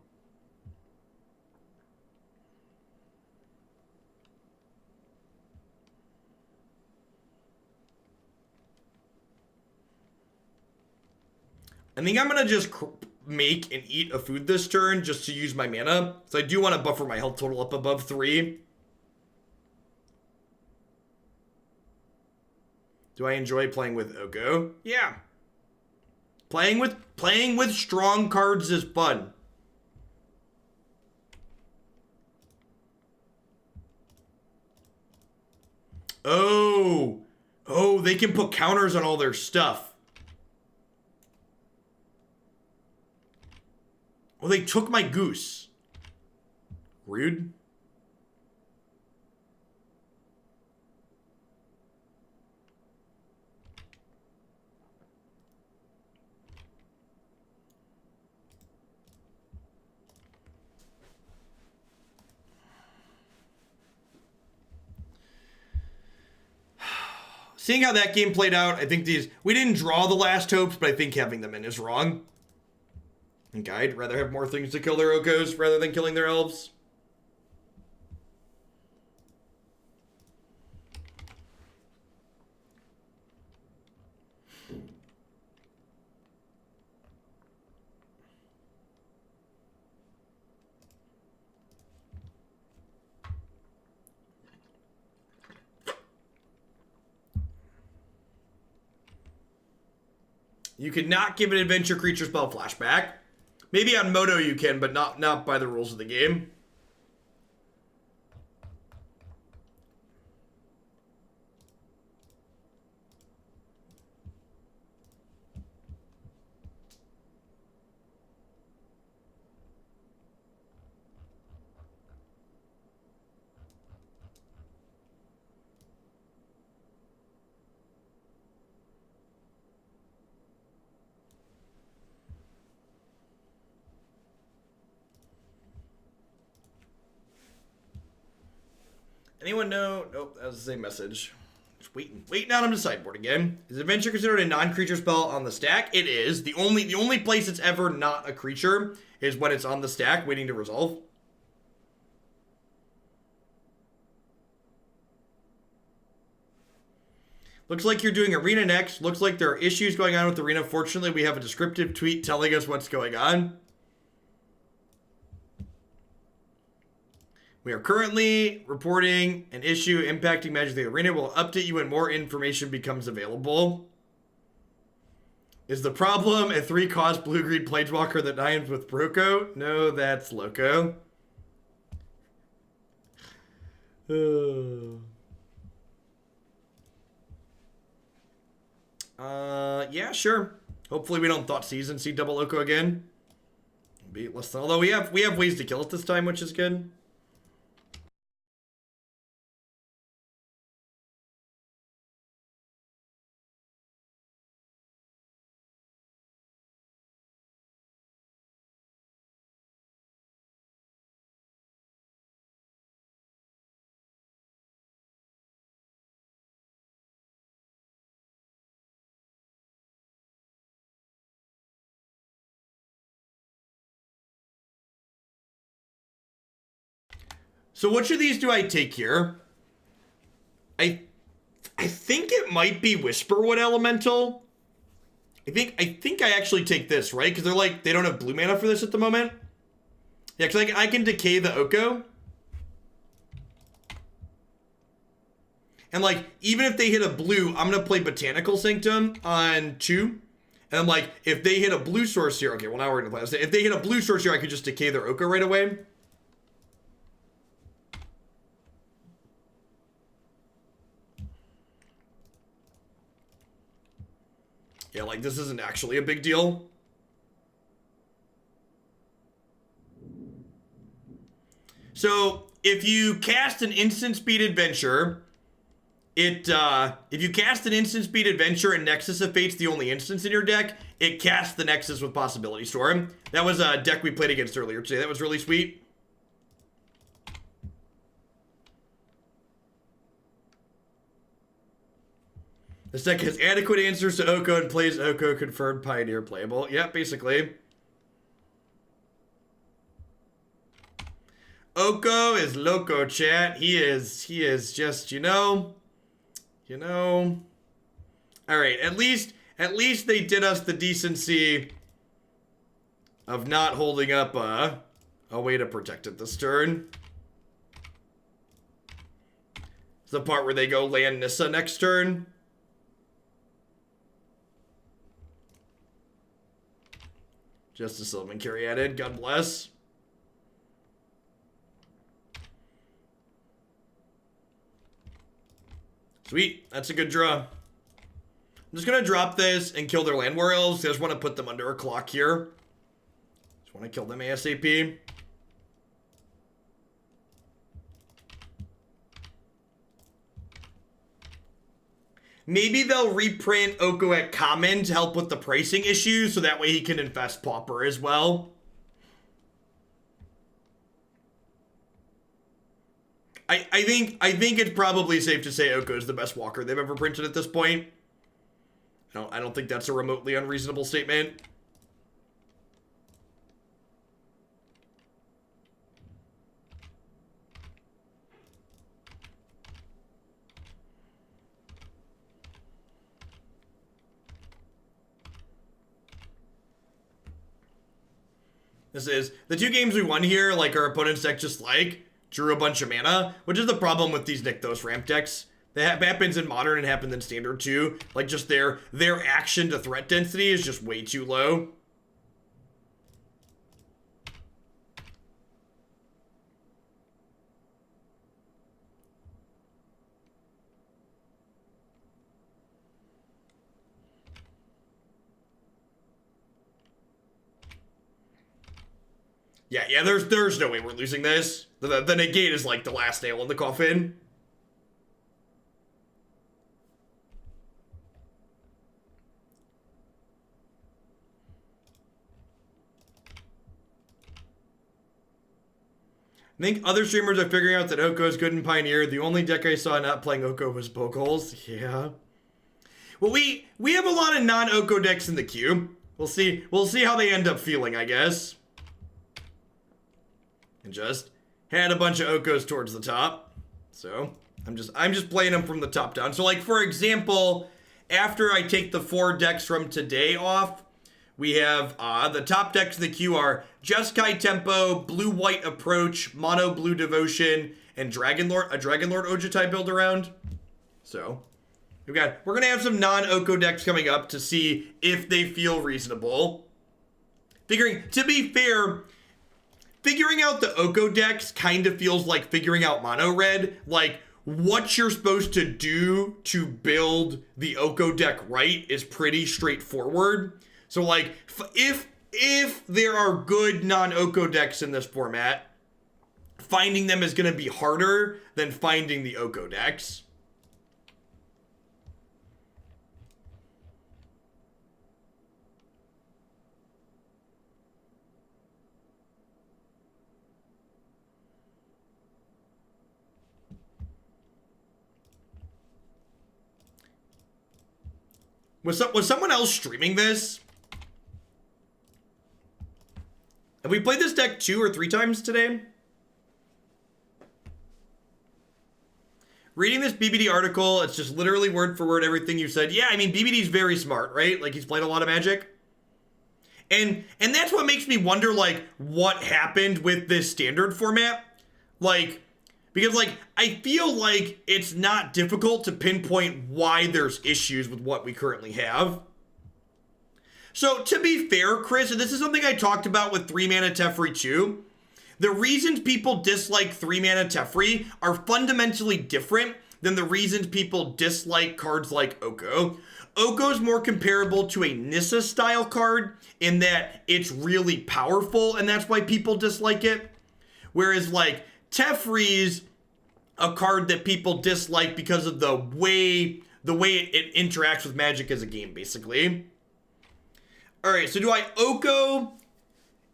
I think I'm going to just make and eat a food this turn just to use my mana. So I do want to buffer my health total up above 3. Do I enjoy playing with Oko? Yeah. Playing with strong cards is fun. Oh, they can put counters on all their stuff. Oh, they took my goose. Rude. Seeing how that game played out, I think we didn't draw the last hopes, but I think having them in is wrong. I think I'd rather have more things to kill their Okos rather than killing their elves. You could not give an adventure creature spell flashback. Maybe on Moto you can, but not by the rules of the game. Anyone know? Nope, that was the same message. Just waiting on him to sideboard again. Is Adventure considered a non-creature spell on the stack? It is. The only place it's ever not a creature is when it's on the stack waiting to resolve. Looks like you're doing Arena next. Looks like there are issues going on with Arena. Fortunately, we have a descriptive tweet telling us what's going on. We are currently reporting an issue impacting Magic the Arena. We'll update you when more information becomes available. Is the problem a 3-cost blue-green Planeswalker that nines with Broco? No, that's Loco. Yeah, sure. Hopefully we don't Thoughtseize and see double Loco again. Be less than, although we have ways to kill it this time, which is good. So which of these do I take here? I think it might be Whisperwood Elemental. I think I actually take this, right? Because they're like, they don't have blue mana for this at the moment. Yeah, because I can decay the Oko. And like, even if they hit a blue, I'm going to play Botanical Sanctum on 2. And like, if they hit a blue source here, okay, well now we're going to play this. If they hit a blue source here, I could just decay their Oko right away. Yeah, like, this isn't actually a big deal. So, if you cast an instant speed adventure, if you cast an instant speed adventure and Nexus of Fate's the only instance in your deck, it casts the Nexus with Possibility Storm. That was a deck we played against earlier today. That was really sweet. This deck has adequate answers to Oko and plays Oko confirmed Pioneer playable. Yeah, basically. Oko is loco, chat. He is just, you know. All right, at least they did us the decency of not holding up a way to protect it this turn. It's the part where they go land Nissa next turn. Justice Sylvan Carry added. God bless. Sweet. That's a good draw. I'm just going to drop this and kill their Llanowar Elves. I just want to put them under a clock here. Just want to kill them ASAP. Maybe they'll reprint Oko at common to help with the pricing issues, so that way he can infest Pauper as well. I think it's probably safe to say Oko is the best walker they've ever printed at this point. I don't think that's a remotely unreasonable statement. This is the 2 games we won here, like our opponent's deck just like drew a bunch of mana, which is the problem with these Nykthos ramp decks. That happens in Modern and happens in Standard too. Like just their action to threat density is just way too low. Yeah, there's no way we're losing this. The Negate is like the last nail in the coffin. I think other streamers are figuring out that Oko is good in Pioneer. The only deck I saw not playing Oko was Pokeholes. Yeah. Well, we have a lot of non-Oko decks in the queue. We'll see how they end up feeling, I guess. And just had a bunch of Okos towards the top. So I'm just playing them from the top down. So like, for example, after I take the 4 decks from today off, we have the top decks in the queue are Jeskai Tempo, Blue-White Approach, Mono Blue Devotion, and a Dragon Lord Ojutai build around. So we're gonna have some non-Oko decks coming up to see if they feel reasonable. To be fair, figuring out the Oko decks kind of feels like figuring out Mono Red. Like, what you're supposed to do to build the Oko deck right is pretty straightforward. So like, if there are good non-Oko decks in this format, finding them is going to be harder than finding the Oko decks. Was someone else streaming this? Have we played this deck 2 or 3 times today? Reading this BBD article, it's just literally word for word everything you said. Yeah, I mean, BBD's very smart, right? Like, he's played a lot of Magic. And that's what makes me wonder, like, what happened with this standard format. Like, because, like, I feel like it's not difficult to pinpoint why there's issues with what we currently have. So, to be fair, Chris, and this is something I talked about with 3-mana Teferi too, the reasons people dislike 3-mana Teferi are fundamentally different than the reasons people dislike cards like Oko. Oko's more comparable to a Nissa-style card in that it's really powerful, and that's why people dislike it. Whereas, like, Teferi's a card that people dislike because of the way it interacts with Magic as a game, basically. Alright, so do I Oko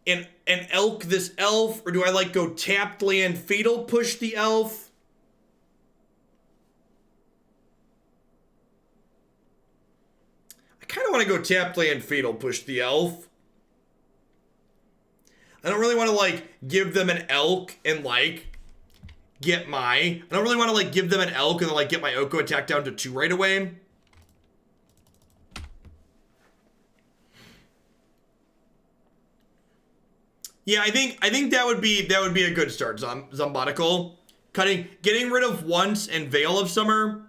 and Elk this elf, or do I like go tapped land Fatal Push the elf? I kind of want to go tapped land Fatal Push the elf. I don't really want to like give them an elk and like get my... I don't really want to like give them an elk and then like get my Oko attack down to 2 right away. Yeah, I think that would be a good start, Zombatical. Getting rid of Once and Veil of Summer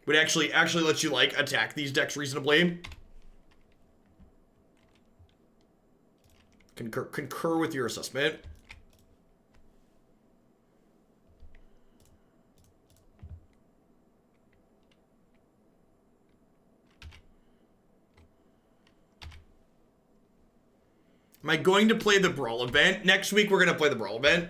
would actually let you like attack these decks reasonably. Concur with your assessment. Am I going to play the Brawl event? Next week we're gonna play the Brawl event.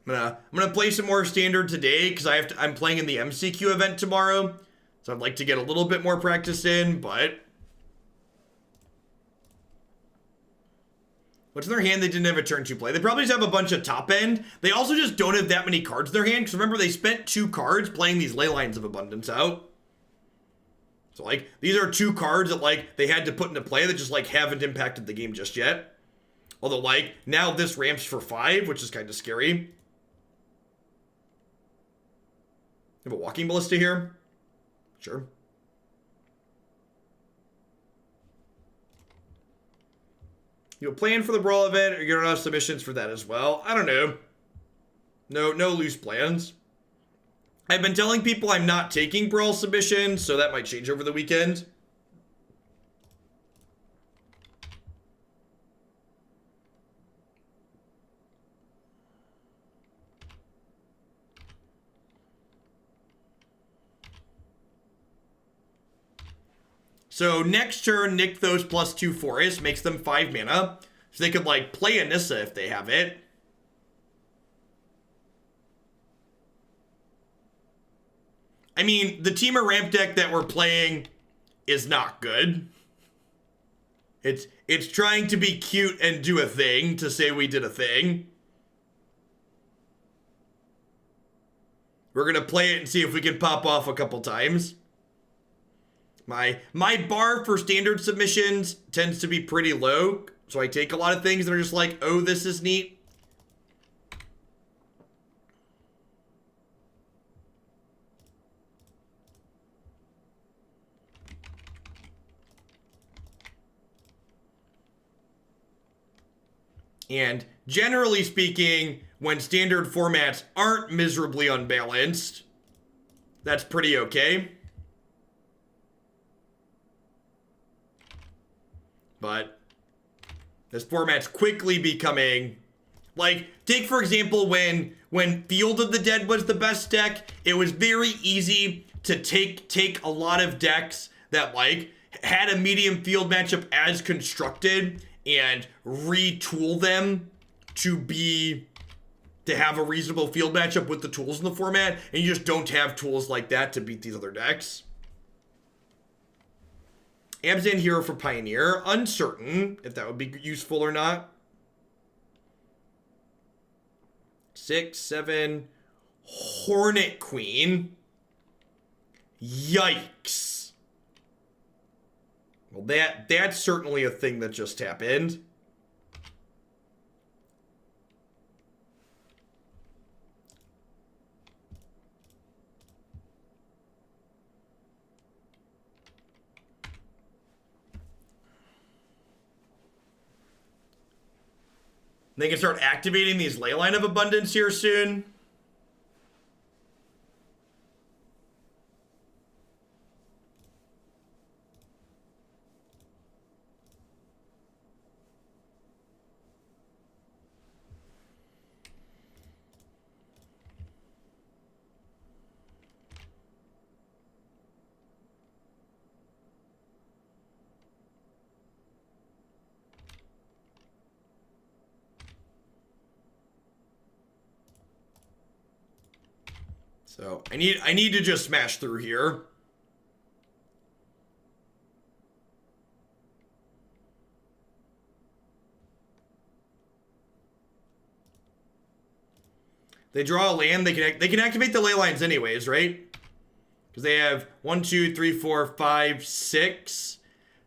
I'm gonna play some more Standard today because I'm playing in the MCQ event tomorrow. So I'd like to get a little bit more practice in, but what's in their hand they didn't have a turn 2 play? They probably just have a bunch of top end. They also just don't have that many cards in their hand, because remember they spent 2 cards playing these Ley Lines of Abundance out. So, like, these are 2 cards that, like, they had to put into play that just, like, haven't impacted the game just yet. Although, like, now this ramps for 5, which is kind of scary. Have a Walking Ballista here? Sure. You'll plan for the Brawl event, or you're gonna have submissions for that as well. I don't know. No loose plans. I've been telling people I'm not taking Brawl submissions, so that might change over the weekend. So next turn, Nick those +2 forests, makes them 5 mana. So they could, like, play a Nissa if they have it. I mean, the Temur ramp deck that we're playing is not good. It's trying to be cute and do a thing to say we did a thing. We're gonna play it and see if we can pop off a couple times. My bar for standard submissions tends to be pretty low, so I take a lot of things that are just like, oh, this is neat. And generally speaking, when standard formats aren't miserably unbalanced, that's pretty okay. But this format's quickly becoming, like, take for example when Field of the Dead was the best deck, it was very easy to take a lot of decks that like had a medium field matchup as constructed and retool them to have a reasonable field matchup with the tools in the format, and you just don't have tools like that to beat these other decks. Abzan Hero for Pioneer, uncertain if that would be useful or not. 6, 7, Hornet Queen. Yikes. Well, that's certainly a thing that just happened. They can start activating these Leyline of Abundance here soon. So I need to just smash through here. They draw a land, they can activate the ley lines anyways, right? Because they have 1, 2, 3, 4, 5, 6.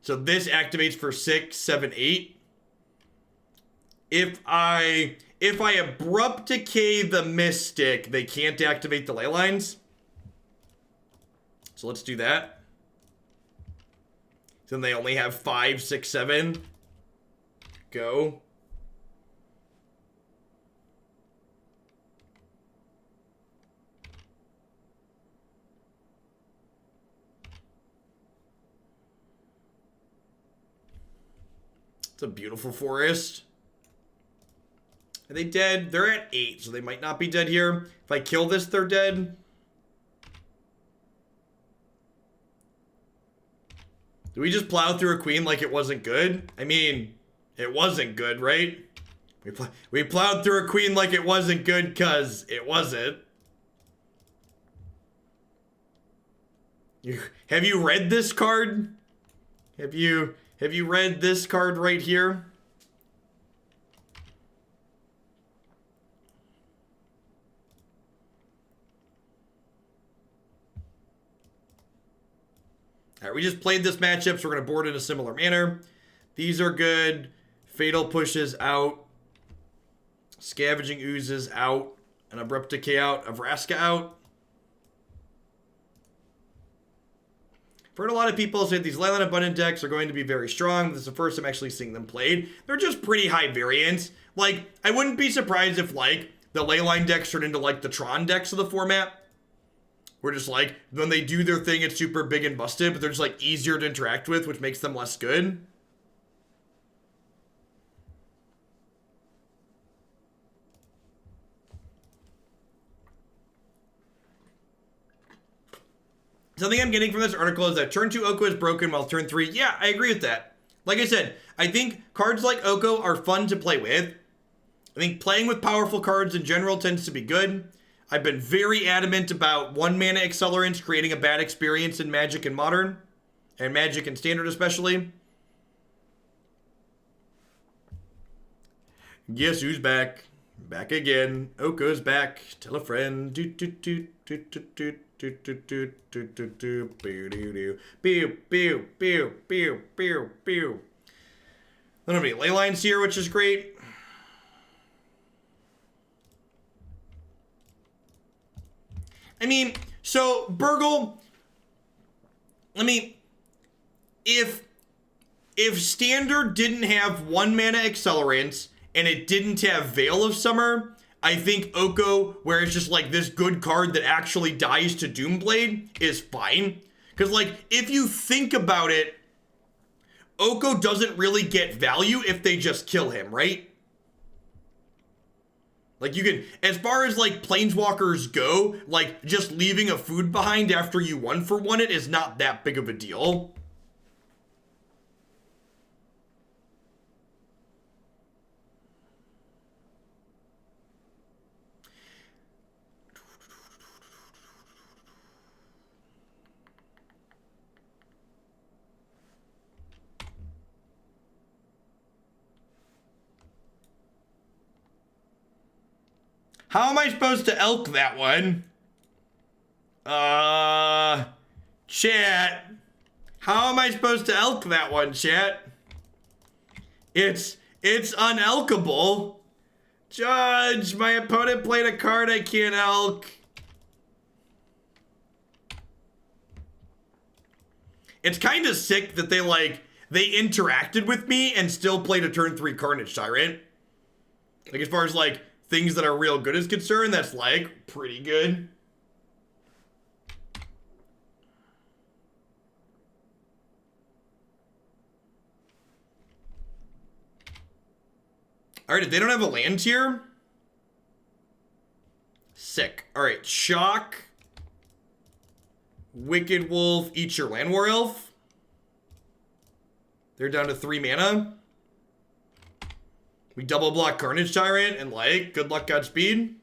So this activates for 6, 7, 8. If I Abrupt Decay the Mystic, they can't activate the ley lines. So let's do that. Then they only have 5, 6, 7. Go. It's a beautiful forest. Are they dead? They're at 8, so they might not be dead here. If I kill this, they're dead. Do we just plow through a queen like it wasn't good? I mean, it wasn't good, right? We plowed through a queen like it wasn't good because it wasn't. Have you read this card? Have you read this card right here? All right, we just played this matchup, so we're going to board in a similar manner. These are good. Fatal Pushes out. Scavenging Oozes out. An Abrupt Decay out. A Vraska out. I've heard a lot of people say these Leyline Abundant decks are going to be very strong. This is the first time actually seeing them played. They're just pretty high variance. Like, I wouldn't be surprised if, like, the Leyline decks turn into, like, the Tron decks of the format. We're just like, when they do their thing, it's super big and busted, but they're just like easier to interact with, which makes them less good. Something I'm getting from this article is that turn 2 Oko is broken while turn 3, yeah, I agree with that. Like I said, I think cards like Oko are fun to play with. I think playing with powerful cards in general tends to be good. I've been very adamant about 1-mana accelerants creating a bad experience in Magic and Modern, and Magic and Standard especially. Guess who's back? Back again. Oko's back. Tell a friend. Do do do do do do do do do do do do. Pew pew pew pew pew pew pew pew. Don't have any ley lines here, which is great. I mean, so Burgle. If Standard didn't have 1 mana accelerants and it didn't have Veil of Summer, I think Oko, where it's just like this good card that actually dies to Doomblade, is fine. Because, like, if you think about it, Oko doesn't really get value if they just kill him, right? Like, you can, as far as, like, Planeswalkers go, like, just leaving a food behind after you 1-for-1 it is not that big of a deal. How am I supposed to elk that one? Chat. How am I supposed to elk that one, chat? It's unelkable. Judge, my opponent played a card I can't elk. It's kind of sick that they interacted with me and still played a turn 3 Carnage Tyrant. Like, as far as, like, things that are real good is concerned, that's, like, pretty good. Alright, if they don't have a land here, sick. Alright, shock. Wicked Wolf, eat your Llanowar Elf. They're down to 3 mana. We double block Carnage Tyrant and, like, good luck, Godspeed.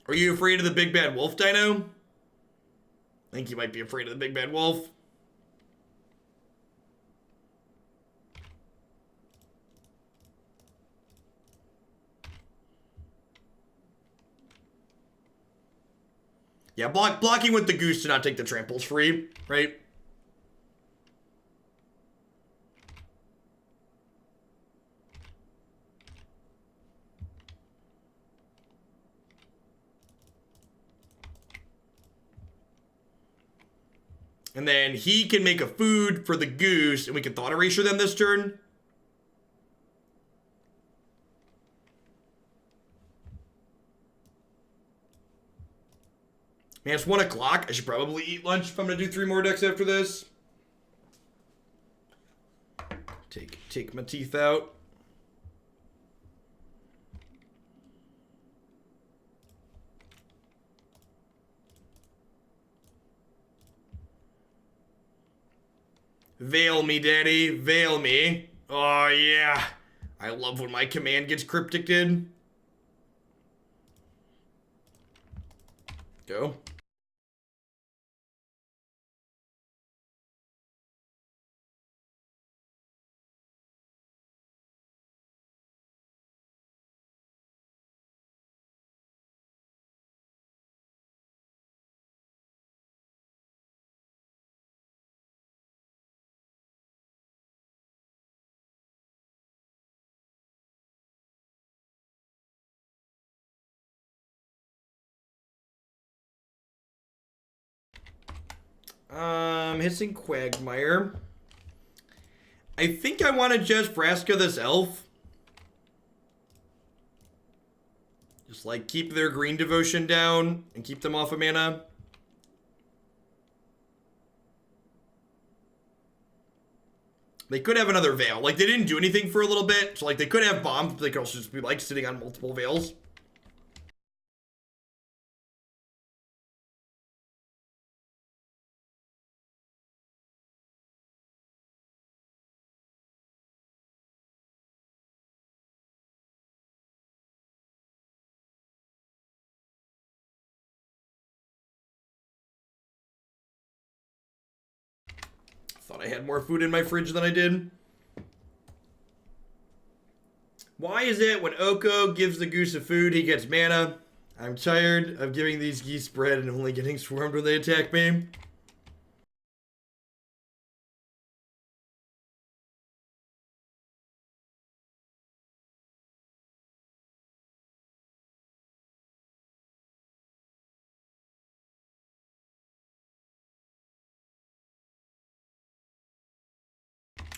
Are you afraid of the big bad wolf, Dino? I think you might be afraid of the big bad wolf. Yeah, blocking with the goose to not take the tramples free, right? And then he can make a food for the goose, and we can Thought Erasure them this turn. Man, it's 1 o'clock. I should probably eat lunch if I'm gonna do 3 more decks after this. Take my teeth out. Veil me, daddy. Veil me. Oh, yeah. I love when my command gets crypticed. Go. Hissing Quagmire. I think I want to just Vraska this elf. Just, like, keep their green devotion down and keep them off of mana. They could have another Veil. Like, they didn't do anything for a little bit. So, like, they could have bombs, but they could also just be, like, sitting on multiple Veils. thought I had more food in my fridge than I did. Why is it when Oko gives the goose a food, he gets mana? I'm tired of giving these geese bread and only getting swarmed when they attack me.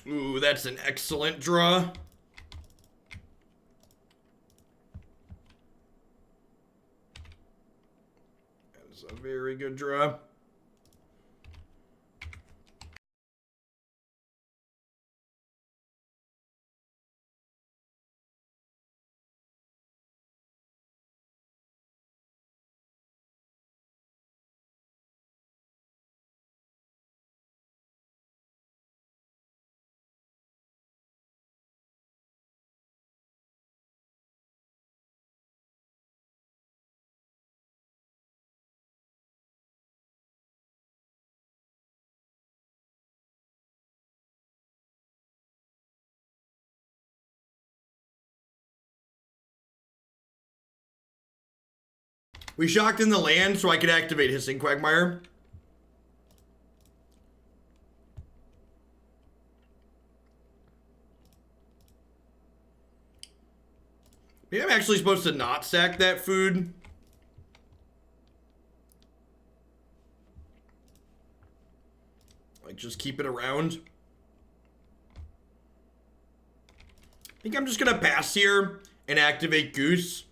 Ooh, that's an excellent draw. That's a very good draw. We shocked in the land so I could activate Hissing Quagmire. Maybe I'm actually supposed to not sack that food. Like, just keep it around. I think I'm just gonna pass here and activate Goose.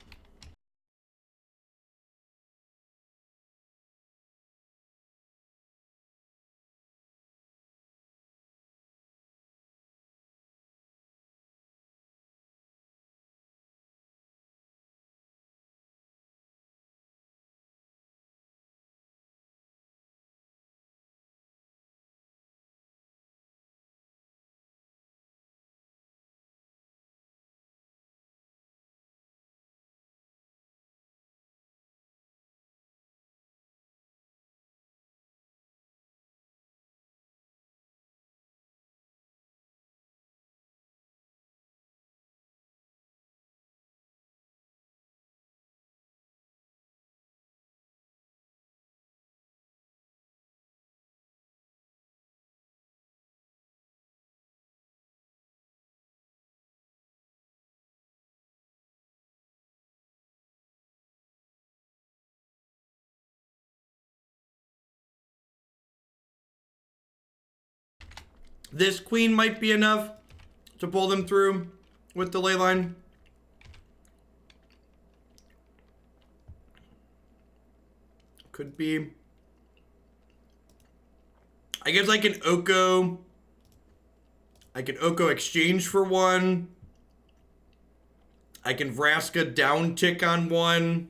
This queen might be enough to pull them through with the ley line. Could be. I guess I can Oko. I can Oko exchange for one. I can Vraska down tick on one.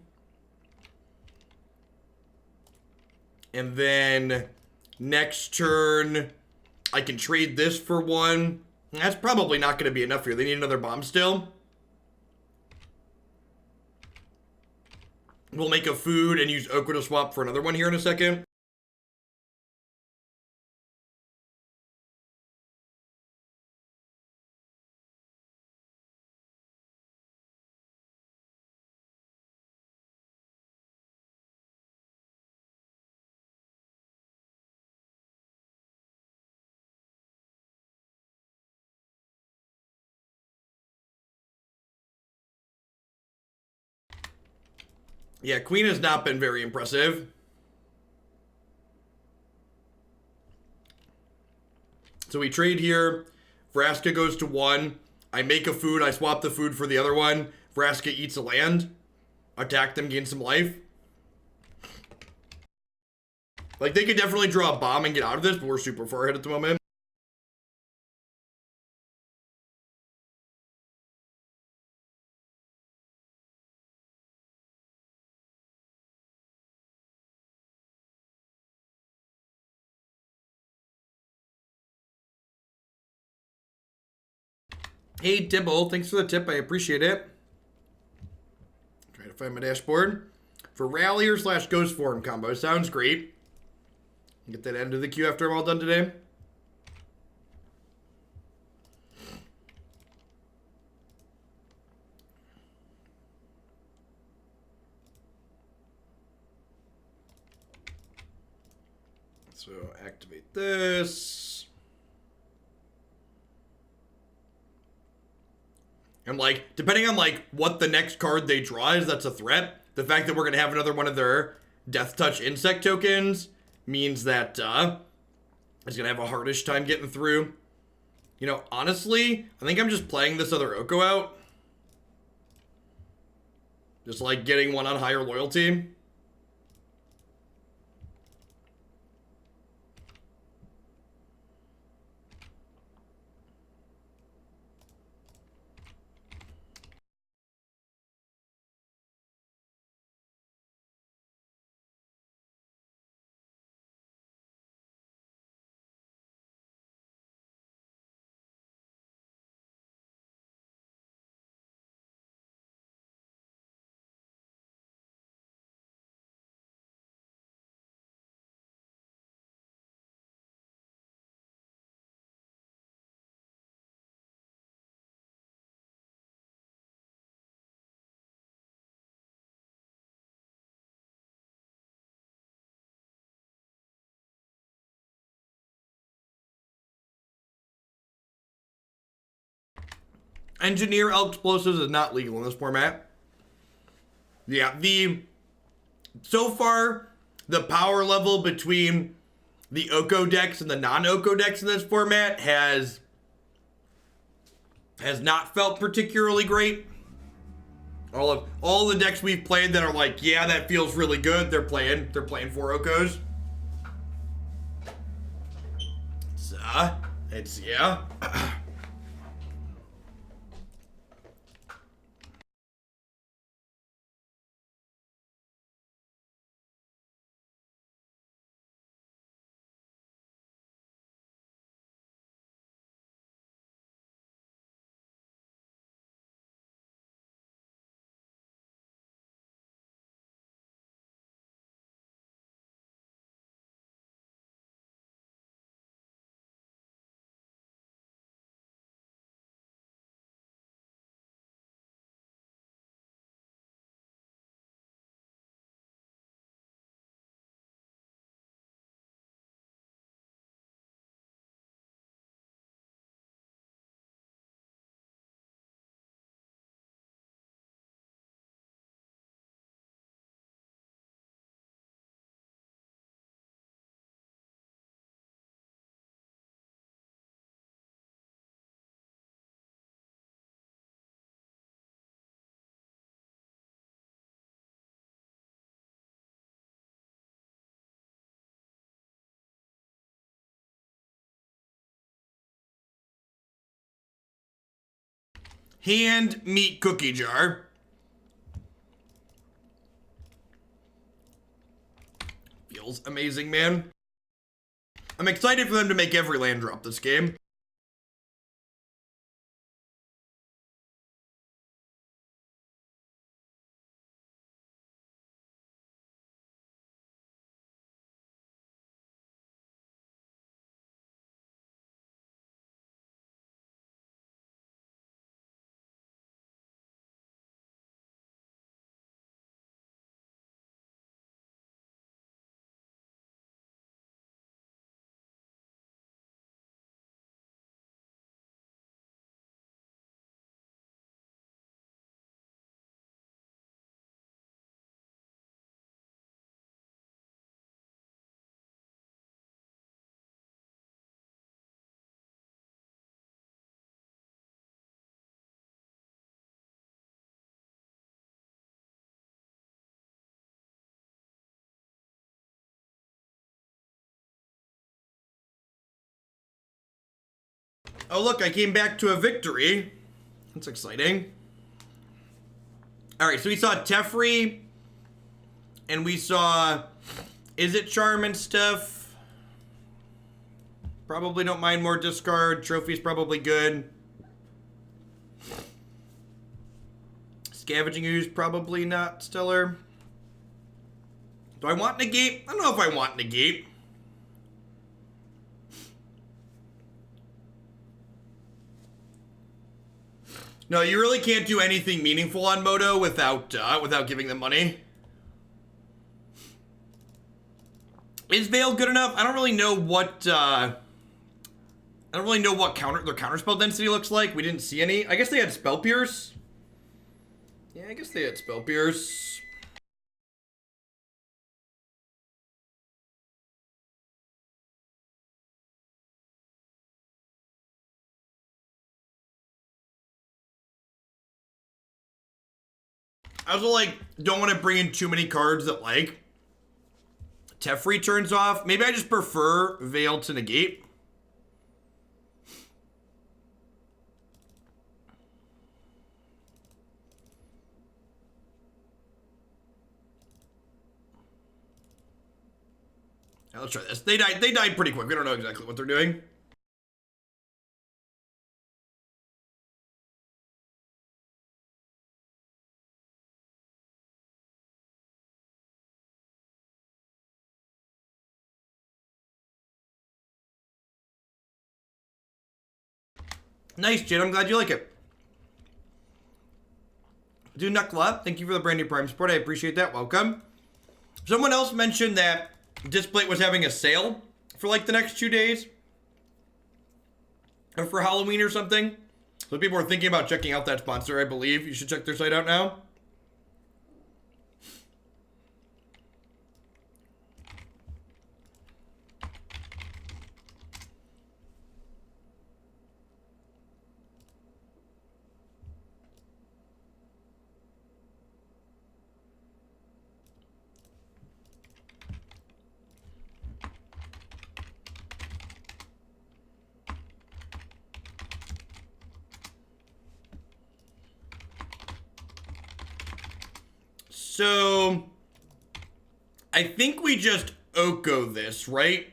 And then next turn, I can trade this for one. That's probably not going to be enough here. They need another bomb still. We'll make a food and use Oko to swap for another one here in a second. Yeah, queen has not been very impressive. So we trade here. Vraska goes to one. I make a food. I swap the food for the other one. Vraska eats a land. Attack them, gain some life. Like, they could definitely draw a bomb and get out of this, but we're super far ahead at the moment. Hey, Dibble, thanks for the tip. I appreciate it. Trying to find my dashboard. For Rallier / Ghost Form combo. Sounds great. Get that end of the queue after I'm all done today. So activate this. And like, depending on like what the next card they draw is, that's a threat. The fact that we're gonna have another one of their Death Touch insect tokens means that it's gonna have a hardish time getting through. You know, honestly, I think I'm just playing this other Oko out. Just like getting one on higher loyalty. Engineer explosives is not legal in this format. Yeah, so far, the power level between the Oko decks and the non-Oko decks in this format has not felt particularly great. All the decks we've played that are like, yeah, that feels really good, they're playing 4 Okos. It's yeah. Hand meat cookie jar. Feels amazing, man. I'm excited for them to make every land drop this game. Oh look, I came back to a victory. That's exciting. Alright, so we saw Teferi. And we saw Izzet Charm and stuff. Probably don't mind more discard. Trophy's probably good. Scavenging Ooze probably not stellar. Do I want Negate? I don't know if I want Negate. No, you really can't do anything meaningful on Moto without giving them money. Is Veil good enough? I don't really know what, I don't really know what their counterspell density looks like. We didn't see any. I guess they had Spell Pierce. Yeah, I guess they had Spell Pierce. I also, like, don't want to bring in too many cards that, like, Teferi turns off. Maybe I just prefer Veil to Negate. Now, let's try this. They died pretty quick. We don't know exactly what they're doing. Nice, Jin. I'm glad you like it. Dude, Nukla, thank you for the brand new Prime support. I appreciate that. Welcome. Someone else mentioned that Displate was having a sale for like the next 2 days. Or for Halloween or something. So people are thinking about checking out that sponsor, I believe. You should check their site out now. So, I think we just Oko this, right?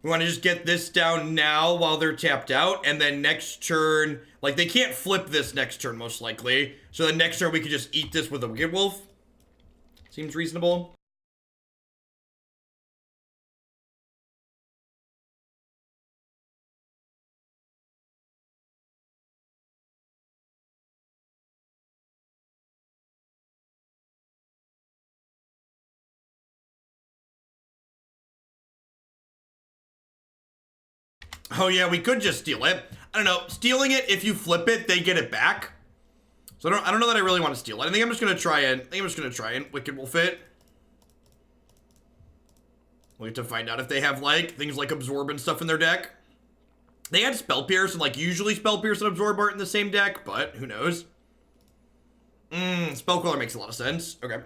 We want to just get this down now while they're tapped out, and then next turn, like, they can't flip this next turn, most likely. So the next turn, we could just eat this with a Wicked Wolf. Seems reasonable. Oh yeah, we could just steal it. I don't know. Stealing it, if you flip it, they get it back. So I don't know that I really want to steal it. I think I'm just gonna try and Wicked Wolf it. We'll have to find out if they have like things like Absorb and stuff in their deck. They had Spell Pierce, and like usually Spell Pierce and Absorb aren't in the same deck, but who knows? Spell Queller makes a lot of sense. Okay.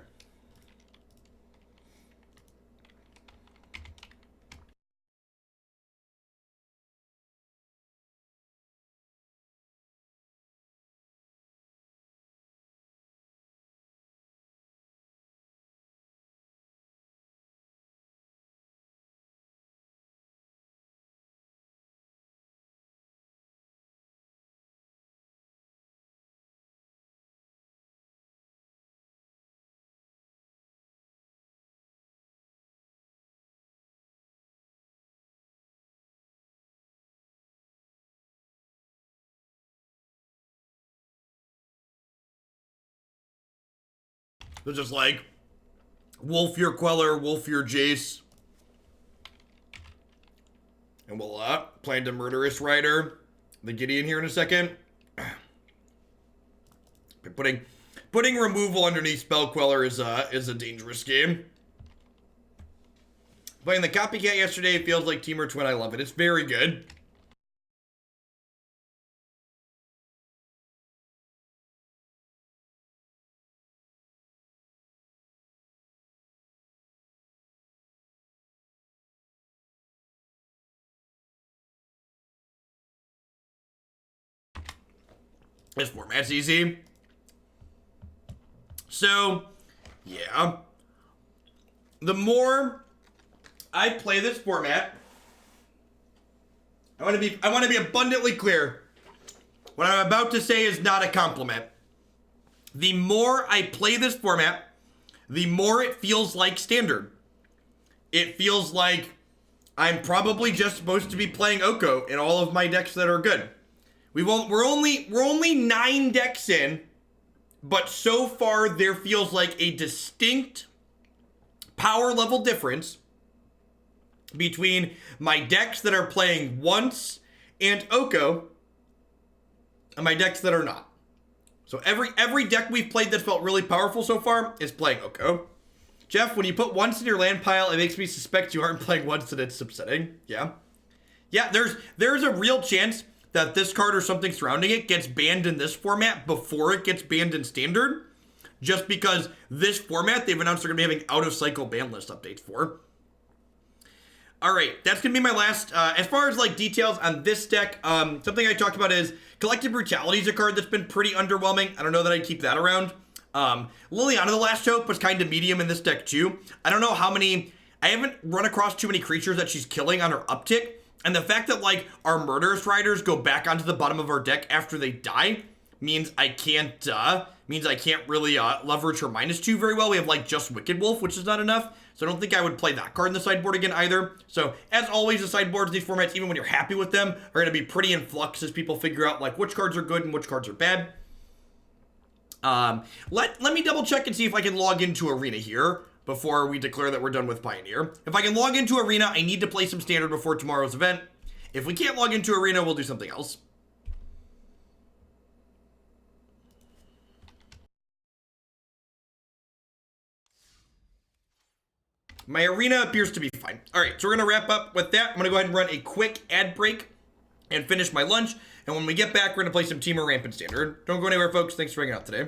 So just like Wolf your Queller, Wolf your Jace. And we'll plan to Murderous Rider the Gideon here in a second. Putting removal underneath Spell Queller is a dangerous game. Playing the Copycat yesterday feels like Teamer Twin. I love it. It's very good. This format's easy. So, yeah. The more I play this format, I want to be abundantly clear. What I'm about to say is not a compliment. The more I play this format, the more it feels like standard. It feels like I'm probably just supposed to be playing Oko in all of my decks that are good. We're only 9 decks in, but so far there feels like a distinct power level difference between my decks that are playing once and Oko and my decks that are not. So every deck we've played that's felt really powerful so far is playing Oko. Jeff, when you put once in your land pile, it makes me suspect you aren't playing once and it's upsetting. Yeah. Yeah, there's a real chance that this card or something surrounding it gets banned in this format before it gets banned in Standard. Just because this format, they've announced they're going to be having out-of-cycle ban list updates for. All right, that's going to be my last. As far as like details on this deck, something I talked about is Collective Brutality is a card that's been pretty underwhelming. I don't know that I'd keep that around. Liliana, the Last Hope, was kind of medium in this deck too. I don't know how many, I haven't run across too many creatures that she's killing on her uptick. And the fact that like our Murderous Riders go back onto the bottom of our deck after they die means I can't really leverage her -2 very well. We have like just Wicked Wolf, which is not enough. So I don't think I would play that card in the sideboard again either. So as always, the sideboards, these formats, even when you're happy with them, are going to be pretty in flux as people figure out like which cards are good and which cards are bad. Let me double check and see if I can log into Arena here before we declare that we're done with Pioneer. If I can log into Arena, I need to play some Standard before tomorrow's event. If we can't log into Arena, we'll do something else. My Arena appears to be fine. All right, so we're going to wrap up with that. I'm going to go ahead and run a quick ad break and finish my lunch. And when we get back, we're going to play some Team or Rampant Standard. Don't go anywhere, folks. Thanks for hanging out today.